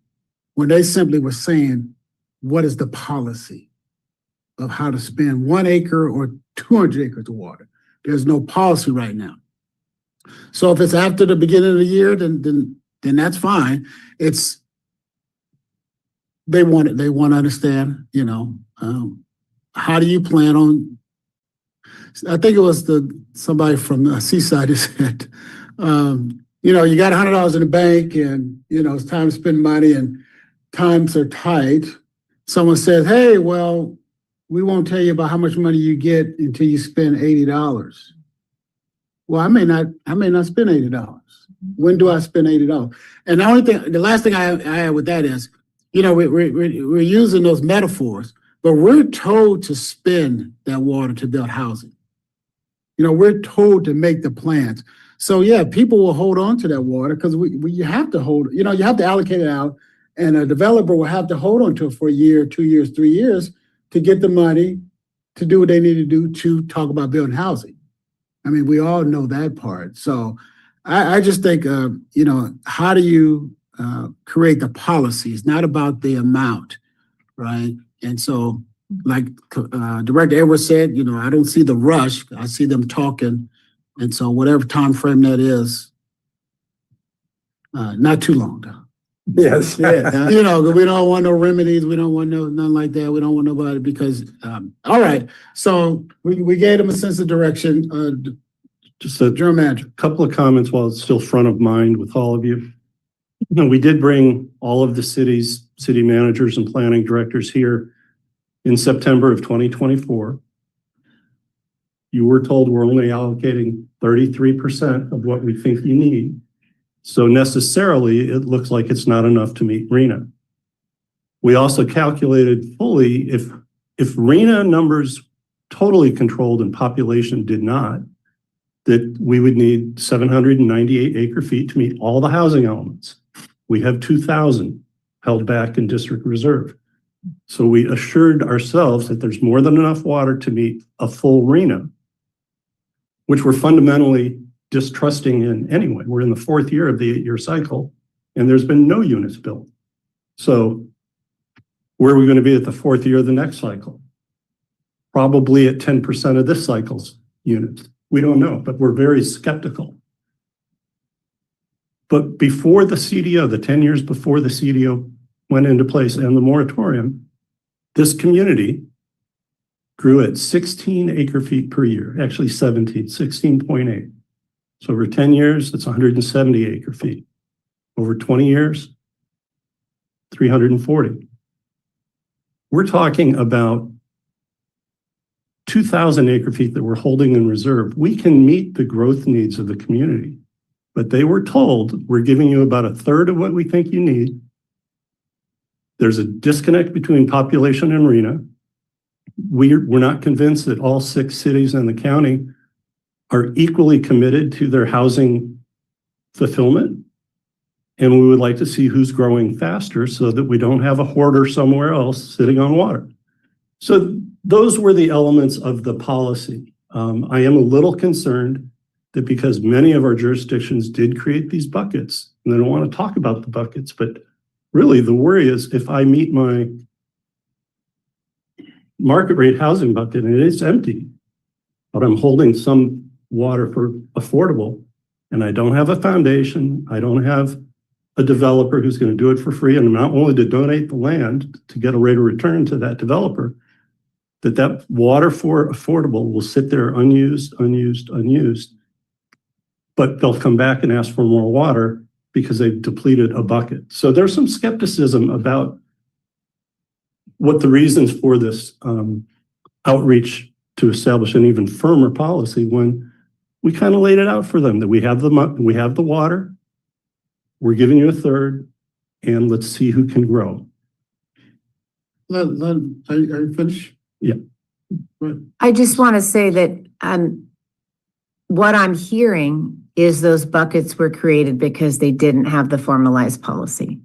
when they simply were saying, what is the policy of how to spend 1 acre or 200 acres of water? There's no policy right now. So if it's after the beginning of the year, then that's fine. They want it. They want to understand, how do you plan on, I think it was somebody from Seaside who said, you got $100 in the bank and, it's time to spend money and times are tight. Someone says, hey, well, we won't tell you about how much money you get until you spend $80. Well, I may not spend $80. When do I spend $80? And the last thing I have with that is, we're using those metaphors, but we're told to spend that water to build housing. We're told to make the plans. So yeah, people will hold on to that water because you have to hold, you have to allocate it out, and a developer will have to hold on to it for a year, 2 years, 3 years to get the money to do what they need to do to talk about building housing. I mean, we all know that part. So I just think, how do you create the policies, not about the amount, right? And so, like Director Edwards said, I don't see the rush. I see them talking. And so whatever time frame that is, not too long though. Yes. Yeah. We don't want no remedies. We don't want nothing like that. We don't want nobody because, all right. So we gave them a sense of direction. Just a General Manager. couple of comments while it's still front of mind with all of you. We did bring all of the city managers and planning directors here in September of 2024. You were told we're only allocating 33% of what we think you need. So necessarily, it looks like it's not enough to meet RENA. We also calculated fully if RENA numbers totally controlled and population did not, that we would need 798 acre feet to meet all the housing elements. We have 2,000 held back in district reserve. So we assured ourselves that there's more than enough water to meet a full RENA, which we're fundamentally distrusting in anyway. We're in the 4th year of the 8-year cycle, and there's been no units built. So where are we going to be at the 4th year of the next cycle? Probably at 10% of this cycle's units. We don't know, but we're very skeptical. But before the CDO, the 10 years before the CDO went into place and the moratorium, this community grew at 16 acre feet per year, actually 16.8. So over 10 years, that's 170 acre feet. Over 20 years, 340. We're talking about 2,000 acre feet that we're holding in reserve. We can meet the growth needs of the community, but they were told, we're giving you about a third of what we think you need. There's a disconnect between population and RENA. We're not convinced that all 6 cities in the county are equally committed to their housing fulfillment. And we would like to see who's growing faster so that we don't have a hoarder somewhere else sitting on water. So those were the elements of the policy. I am a little concerned that because many of our jurisdictions did create these buckets, and I don't want to talk about the buckets, but really the worry is if I meet my market rate housing bucket and it is empty, but I'm holding some water for affordable, and I don't have a foundation, I don't have a developer who's going to do it for free, and I'm not willing to donate the land to get a rate of return to that developer, that water for affordable will sit there unused, but they'll come back and ask for more water because they've depleted a bucket. So there's some skepticism about what the reasons for this outreach to establish an even firmer policy when we kind of laid it out for them that we have the water, we're giving you a third, and let's see who can grow. Are you finished? Yeah. I just want to say that what I'm hearing is those buckets were created because they didn't have the formalized policy.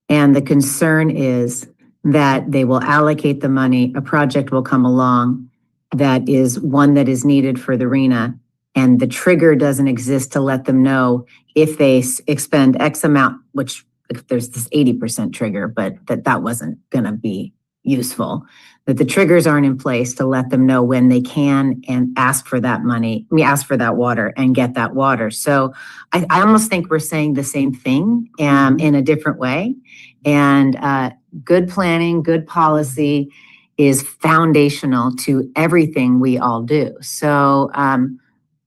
And the concern is that they will allocate the money, a project will come along that is one that is needed for the RENA, and the trigger doesn't exist to let them know if they expend X amount, which if there's this 80% trigger, but that wasn't going to be useful, that the triggers aren't in place to let them know when they can and ask for that money, ask for that water and get that water. So I almost think we're saying the same thing in a different way. And good planning, good policy is foundational to everything we all do. So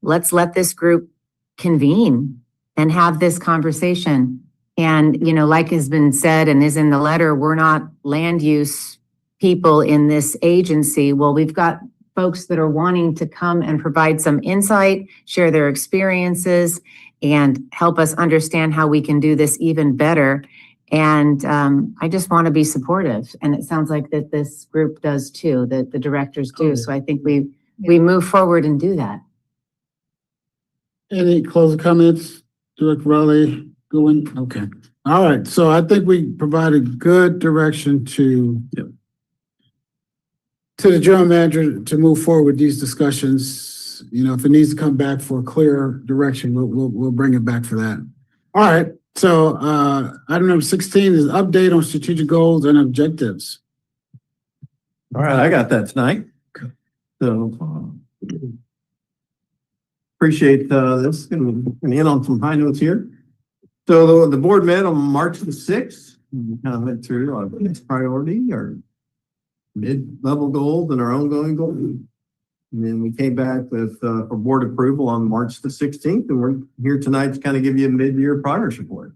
let's let this group convene and have this conversation. And, you know, like has been said and is in the letter, we're not land use people in this agency. Well, we've got folks that are wanting to come and provide some insight, share their experiences, and help us understand how we can do this even better. And I just want to be supportive. And it sounds like that this group does too, that the directors do. So I think we move forward and do that. Any closing comments, Director Raleigh? Okay. All right. So I think we provided good direction to the general manager to move forward with these discussions. You know, if it needs to come back for a clearer direction, we'll bring it back for that. All right. So item number 16 is update on strategic goals and objectives. All right, I got that tonight. So appreciate this. Gonna end on some high notes here. So the board met on March the 6th. Kind of went through our next priority, our mid-level goals and our ongoing goals. And then we came back with for board approval on March the 16th, and we're here tonight to kind of give you a mid-year progress report.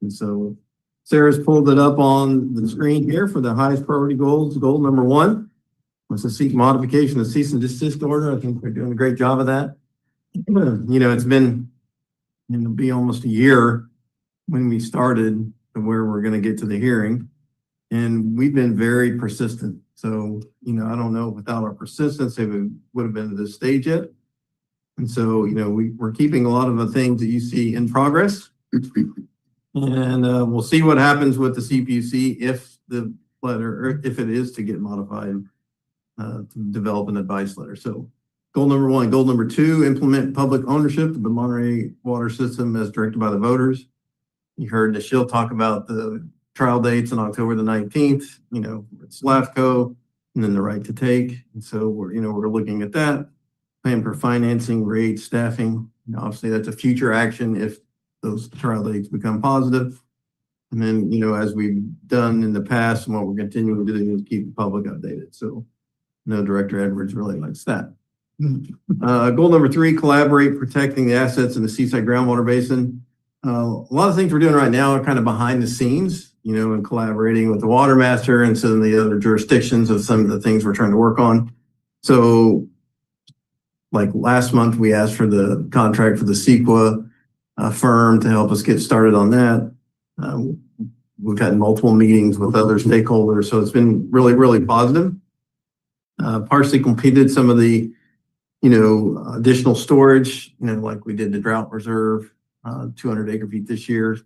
And so Sarah's pulled it up on the screen here for the highest priority goals. Goal number 1 was to seek modification of cease and desist order. I think we're doing a great job of that. You know, it's been, it'll be almost a year when we started to where we're going to get to the hearing. And we've been very persistent. So, you know, I don't know, without our persistence, if we would have been to this stage yet. And so, you know, we're keeping a lot of the things that you see in progress. And we'll see what happens with the CPUC if the letter, or if it is to get modified, to develop an advice letter. So goal number 1. Goal number 2, implement public ownership of the Monterey water system as directed by the voters. You heard Nichelle talk about the trial dates on October the 19th, you know, it's LAFCO and then the right to take. And so we're looking at that. Plan for financing, rates, staffing. You know, obviously that's a future action if those trial dates become positive. And then, as we've done in the past and what we're continuing to do is keep the public updated. So, Director Edwards really likes that. Goal number 3, collaborate protecting the assets in the Seaside Groundwater Basin. A lot of things we're doing right now are kind of behind the scenes, and collaborating with the water master and some of the other jurisdictions of some of the things we're trying to work on. So, like last month, we asked for the contract for the CEQA firm to help us get started on that. We've had multiple meetings with other stakeholders, so it's been really, really positive. Partially completed some of the, additional storage, like we did the drought reserve, 200 acre feet this year,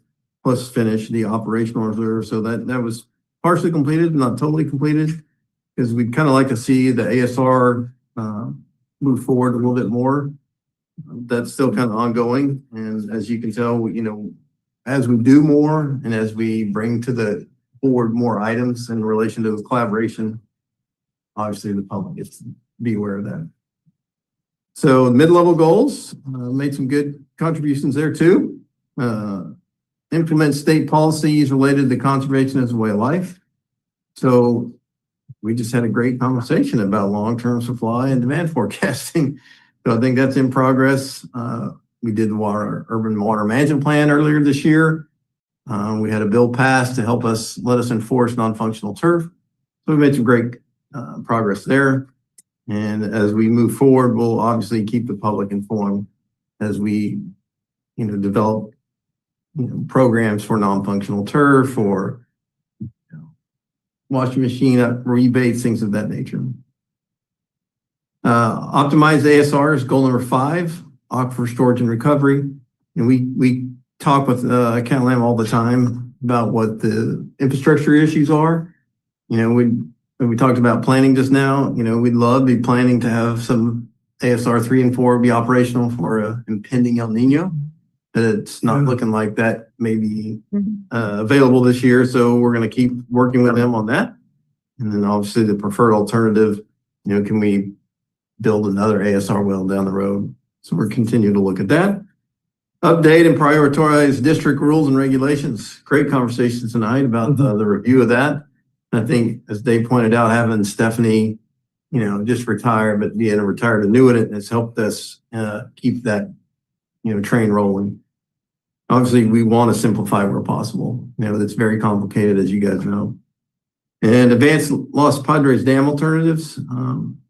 plus finish the operational reserve. So that was partially completed, not totally completed, because we'd kind of like to see the ASR move forward a little bit more. That's still kind of ongoing. And as you can tell, as we do more and as we bring to the board more items in relation to the collaboration, obviously the public gets to be aware of that. So mid-level goals, made some good contributions there too. Implement state policies related to conservation as a way of life. So we just had a great conversation about long-term supply and demand forecasting. So I think that's in progress. We did the urban water management plan earlier this year. We had a bill passed to help us, let us enforce non-functional turf. So we made some great progress there. And as we move forward, we'll obviously keep the public informed as we, develop, programs for non-functional turf or washing machine rebates, things of that nature. Optimize ASRs, goal number 5, aquifer storage and recovery. And we talk with Ken Lamb all the time about what the infrastructure issues are. We talked about planning just now. We'd love to be planning to have some ASR 3 and 4 be operational for an impending El Nino. But it's not looking like that may be available this year. So we're going to keep working with them on that. And then obviously the preferred alternative, can we build another ASR well down the road? So we're continuing to look at that. Update and prioritize district rules and regulations. Great conversation tonight about the review of that. I think, as Dave pointed out, having Stephanie, just retire, but being a retired annuitant has helped us keep that, train rolling. Obviously, we want to simplify where possible. It's very complicated, as you guys know. And advanced Los Padres Dam alternatives.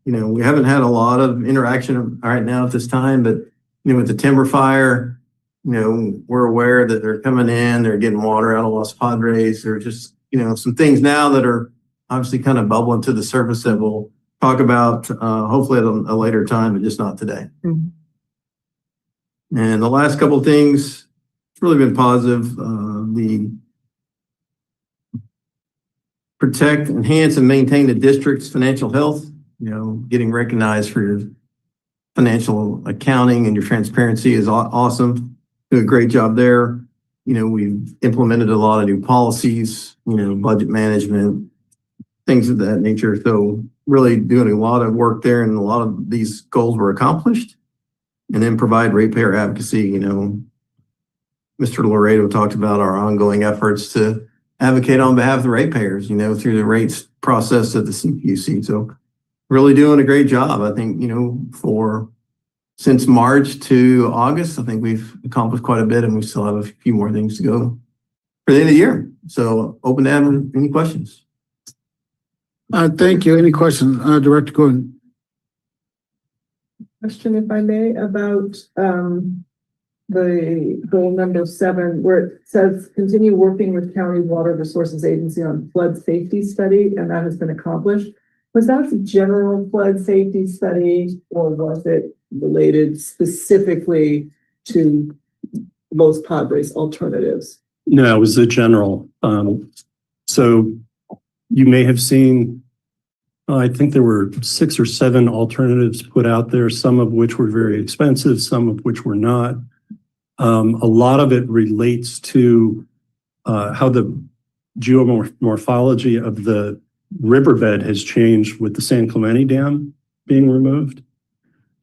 We haven't had a lot of interaction right now at this time, but, with the timber fire, we're aware that they're coming in, they're getting water out of Los Padres. They're just, some things now that are obviously kind of bubbling to the surface that we'll talk about hopefully at a later time, but just not today. And the last couple of things, it's really been positive. The protect, enhance, and maintain the district's financial health, getting recognized for your financial accounting and your transparency is awesome. Do a great job there. We've implemented a lot of new policies, budget management, things of that nature. So really doing a lot of work there, and a lot of these goals were accomplished. And then provide ratepayer advocacy. Mr. Laredo talked about our ongoing efforts to advocate on behalf of the ratepayers, through the rates process at the CPUC. So really doing a great job. I think, since March to August, I think we've accomplished quite a bit, and we still have a few more things to go for the end of the year. So open to have any questions. Thank you. Any questions? Director Gordon. Question, if I may, about the goal number 7, where it says continue working with County Water Resources Agency on flood safety study, and that has been accomplished. Was that a general flood safety study, or was it related specifically to Los Padres alternatives? No, it was a general. So you may have seen, I think there were 6 or 7 alternatives put out there, some of which were very expensive, some of which were not. A lot of it relates to how the geomorphology of the riverbed has changed with the San Clemente Dam being removed.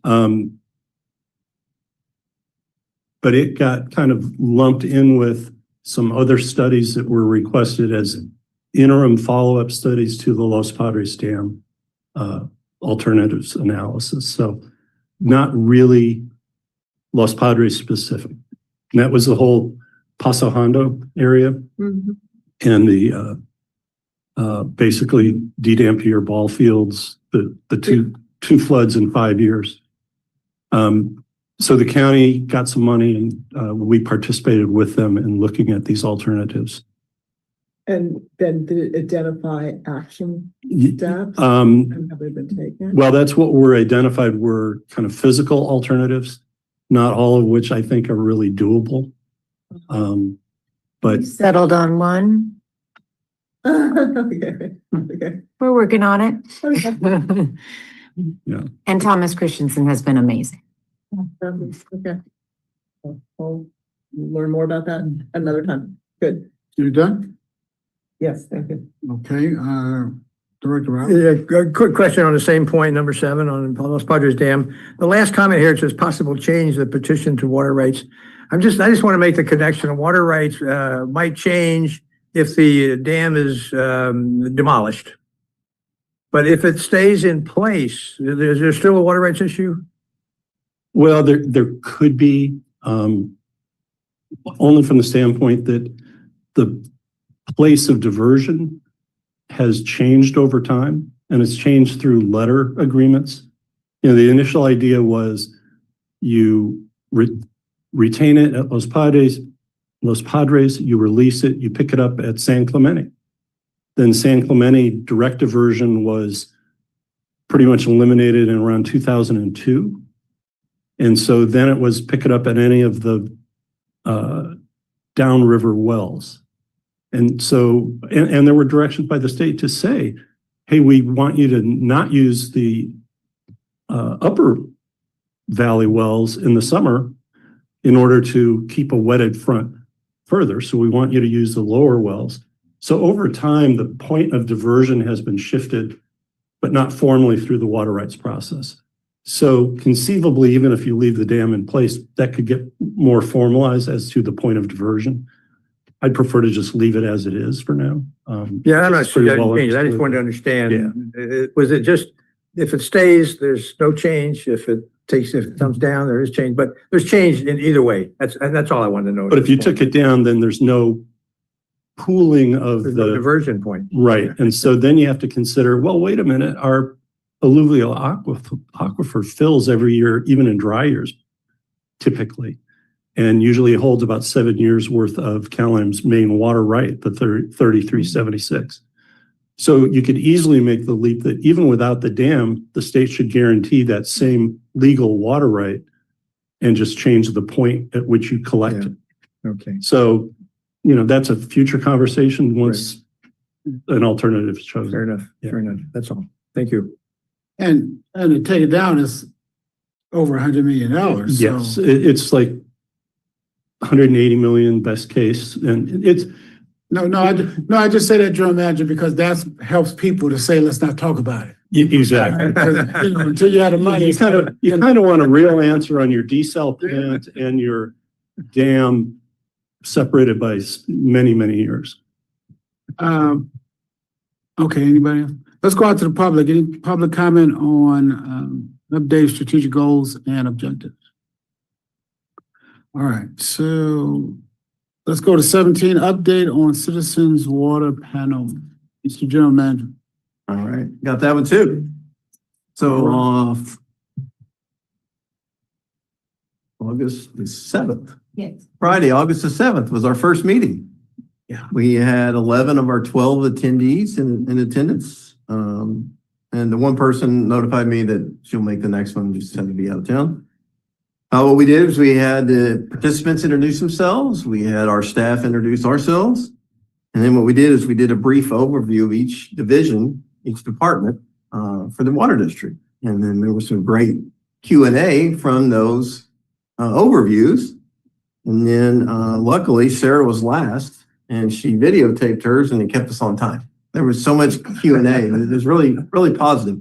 But it got kind of lumped in with some other studies that were requested as interim follow-up studies to the Los Padres Dam alternatives analysis. So not really Los Padres specific. And that was the whole Paso Hondo area and the basically Dampier ball fields, the two floods in 5 years. So the county got some money and we participated with them in looking at these alternatives. And then did it identify action steps? Um, Have they been taken? Well, that's what were identified were kind of physical alternatives, not all of which I think are really doable. But Settled on one. Okay, okay. We're working on it. Okay. yeah, And Thomas Christensen has been amazing. Okay. We'll learn more about that another time. Good. You done? Yes, thank you. Okay, Director Rob? Yeah, a quick question on the same point, number 7 on Los Padres Dam. The last comment here, it says possible change the petition to water rights. I just want to make the connection. Water rights might change if the dam is demolished. But if it stays in place, is there still a water rights issue? well, there could be only from the standpoint that the place of diversion has changed over time, and it's changed through letter agreements. You know, the initial idea was you retain it at Los Padres, you release it, you pick it up at San Clemente. Then San Clemente direct diversion was pretty much eliminated in around 2002. And so then it was pick it up at any of the downriver wells. And so, and there were directions by the state to say, hey, we want you to not use the upper valley wells in the summer in order to keep a wetted front further. So we want you to use the lower wells. So over time, the point of diversion has been shifted, but not formally through the water rights process. So conceivably, even if you leave the dam in place, that could get more formalized as to the point of diversion. I'd prefer to just leave it as it is for now. Yeah, I'm not it's sure pretty that well changed. I just understood. wanted to understand. Was it just, if it stays, there's no change. If it comes down, there is change, but there's change in either way. That's all I wanted to know. But if you took it down, then there's no pooling of There's no the, diversion point. right. And so then you have to consider, well, wait a minute, our alluvial aquifer fills every year, even in dry years, typically. And usually it holds about 7 years worth of Calam's main water right, the 3376. So you could easily make the leap that even without the dam, the state should guarantee that same legal water right and just change the point at which you collect it. Okay. So, you know, that's a future conversation once an alternative is chosen. Fair enough. Yeah. Fair enough. That's all. Thank you. And to take it down is over $100 million. Yes, So, it's like 180 million best case, and it's I just say that, General Manager, because that helps people to say, let's not talk about it. exactly. Because, you know, until you have the money. You kind of want a real answer on your desal plant and your dam separated by many, many years. Okay, anybody else? Let's go out to the public. Any public comment on updated strategic goals and objectives? All right, so let's go to 17, update on Citizens Water Panel. Mr. General Manager. All right, got that one too. So, August the 7th, Yes. Friday, August the 7th was our first meeting. Yeah. We had 11 of our 12 attendees in attendance. And the one person notified me that she'll make the next one, just had to be out of town. What we did is we had the participants introduce themselves. We had our staff introduce ourselves. And then what we did is we did a brief overview of each division, each department for the water district. And then there was some great Q&A from those overviews. And then luckily Sarah was last and she videotaped hers and it kept us on time. There was so much Q&A. It was really, really positive.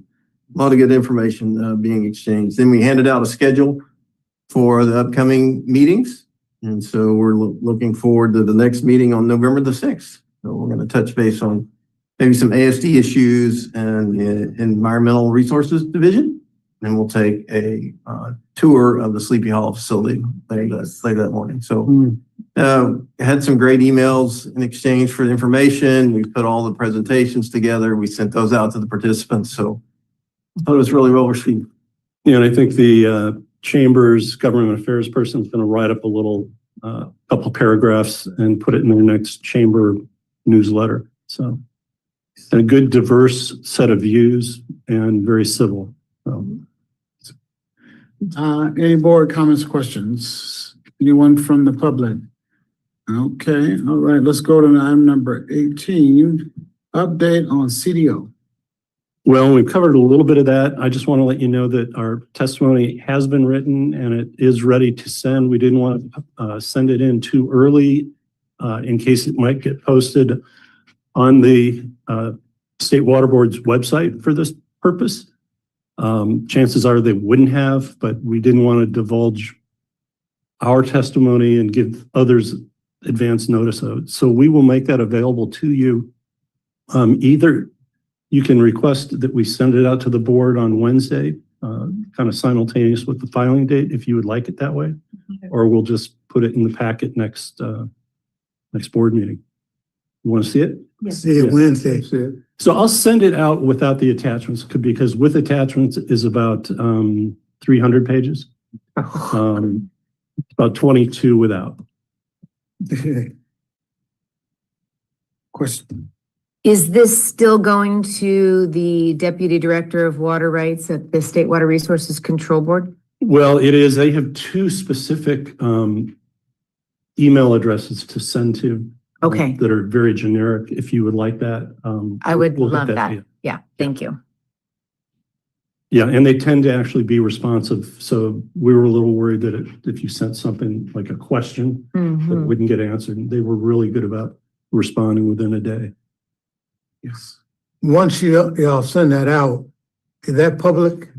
A lot of good information being exchanged. Then we handed out a schedule for the upcoming meetings. And so we're looking forward to the next meeting on November the 6th. So we're going to touch base on maybe some ASD issues and Environmental Resources Division. And we'll take a tour of the Sleepy Hollow facility later that morning. So had some great emails in exchange for the information. We put all the presentations together. We sent those out to the participants. So I thought it was really well received. Yeah, and I think the Chamber's government affairs person is going to write up a little couple paragraphs and put it in their next Chamber newsletter. So a good diverse set of views and very civil. Any board comments, questions? Anyone from the public? Okay, all right, let's go to item number 18, update on CDO. Well, we've covered a little bit of that. I just want to let you know that our testimony has been written and it is ready to send. We didn't want to send it in too early in case it might get posted on the State Water Board's website for this purpose. Chances are they wouldn't have, but we didn't want to divulge our testimony and give others advance notice of it. So we will make that available to you. Either you can request that we send it out to the board on Wednesday, kind of simultaneous with the filing date, if you would like it that way, or we'll just put it in the packet next board meeting. You want to see it? Yes. See it Wednesday. So I'll send it out without the attachments because with attachments is about 300 pages. About 22 without. Question. Is this still going to the Deputy Director of Water Rights at the State Water Resources Control Board? Well, it is. They have two specific email addresses to send to. Okay. That are very generic. If you would like that. I would we'll get love to that. you. Yeah, thank you. Yeah, and they tend to actually be responsive. So we were a little worried that if you sent something like a question that Mhm. wouldn't get answered, they were really good about responding within a day. Yes. Once y'all send that out, is that public?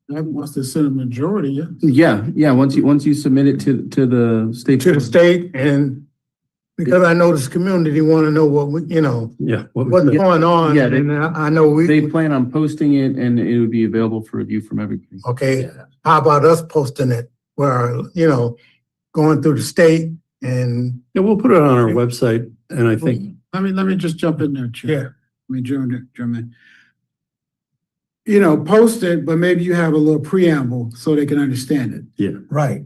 That wants to send a majority, yeah. Yeah. Once you submit it to the state. To the state, and because I know this community want to know what, Yeah. what's going on. Yeah, And I know They plan on posting it and it would be available for review from everybody. okay, how about us posting it where, going through the state and. Yeah, we'll put it on our website, and I think Let me just jump in there, Chair. Yeah. German. Post it, but maybe you have a little preamble so they can understand it. yeah. Right.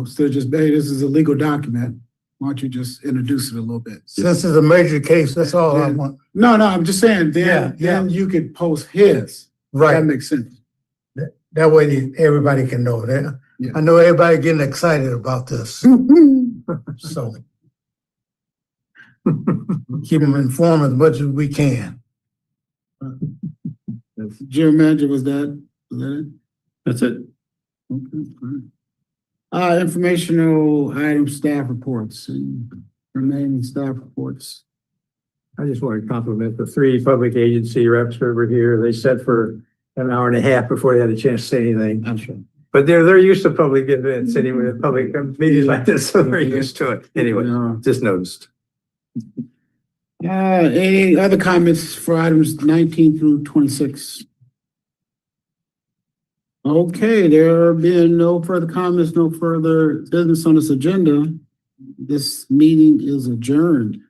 So just, hey, this is a legal document. Why don't you just introduce it a little bit? Since it's a major case, that's all I want. No, I'm just saying, Yeah, then you could post his. That Right. makes sense. That way everybody can know that. Yeah. I know everybody getting excited about this. So. Keep them informed as much as we can. Jim Manager, was that it? That's it. Okay, all right. Informational item staff reports and remaining staff reports. I just want to compliment the three public agency reps over here. They sat for an hour and a half before they had a chance to say anything. That's right. But they're used to public events, sitting with public meetings like this, so they're used to it. Anyway, just noticed. Any other comments for items 19 through 26? Okay, there being no further comments, no further business on this agenda. This meeting is adjourned.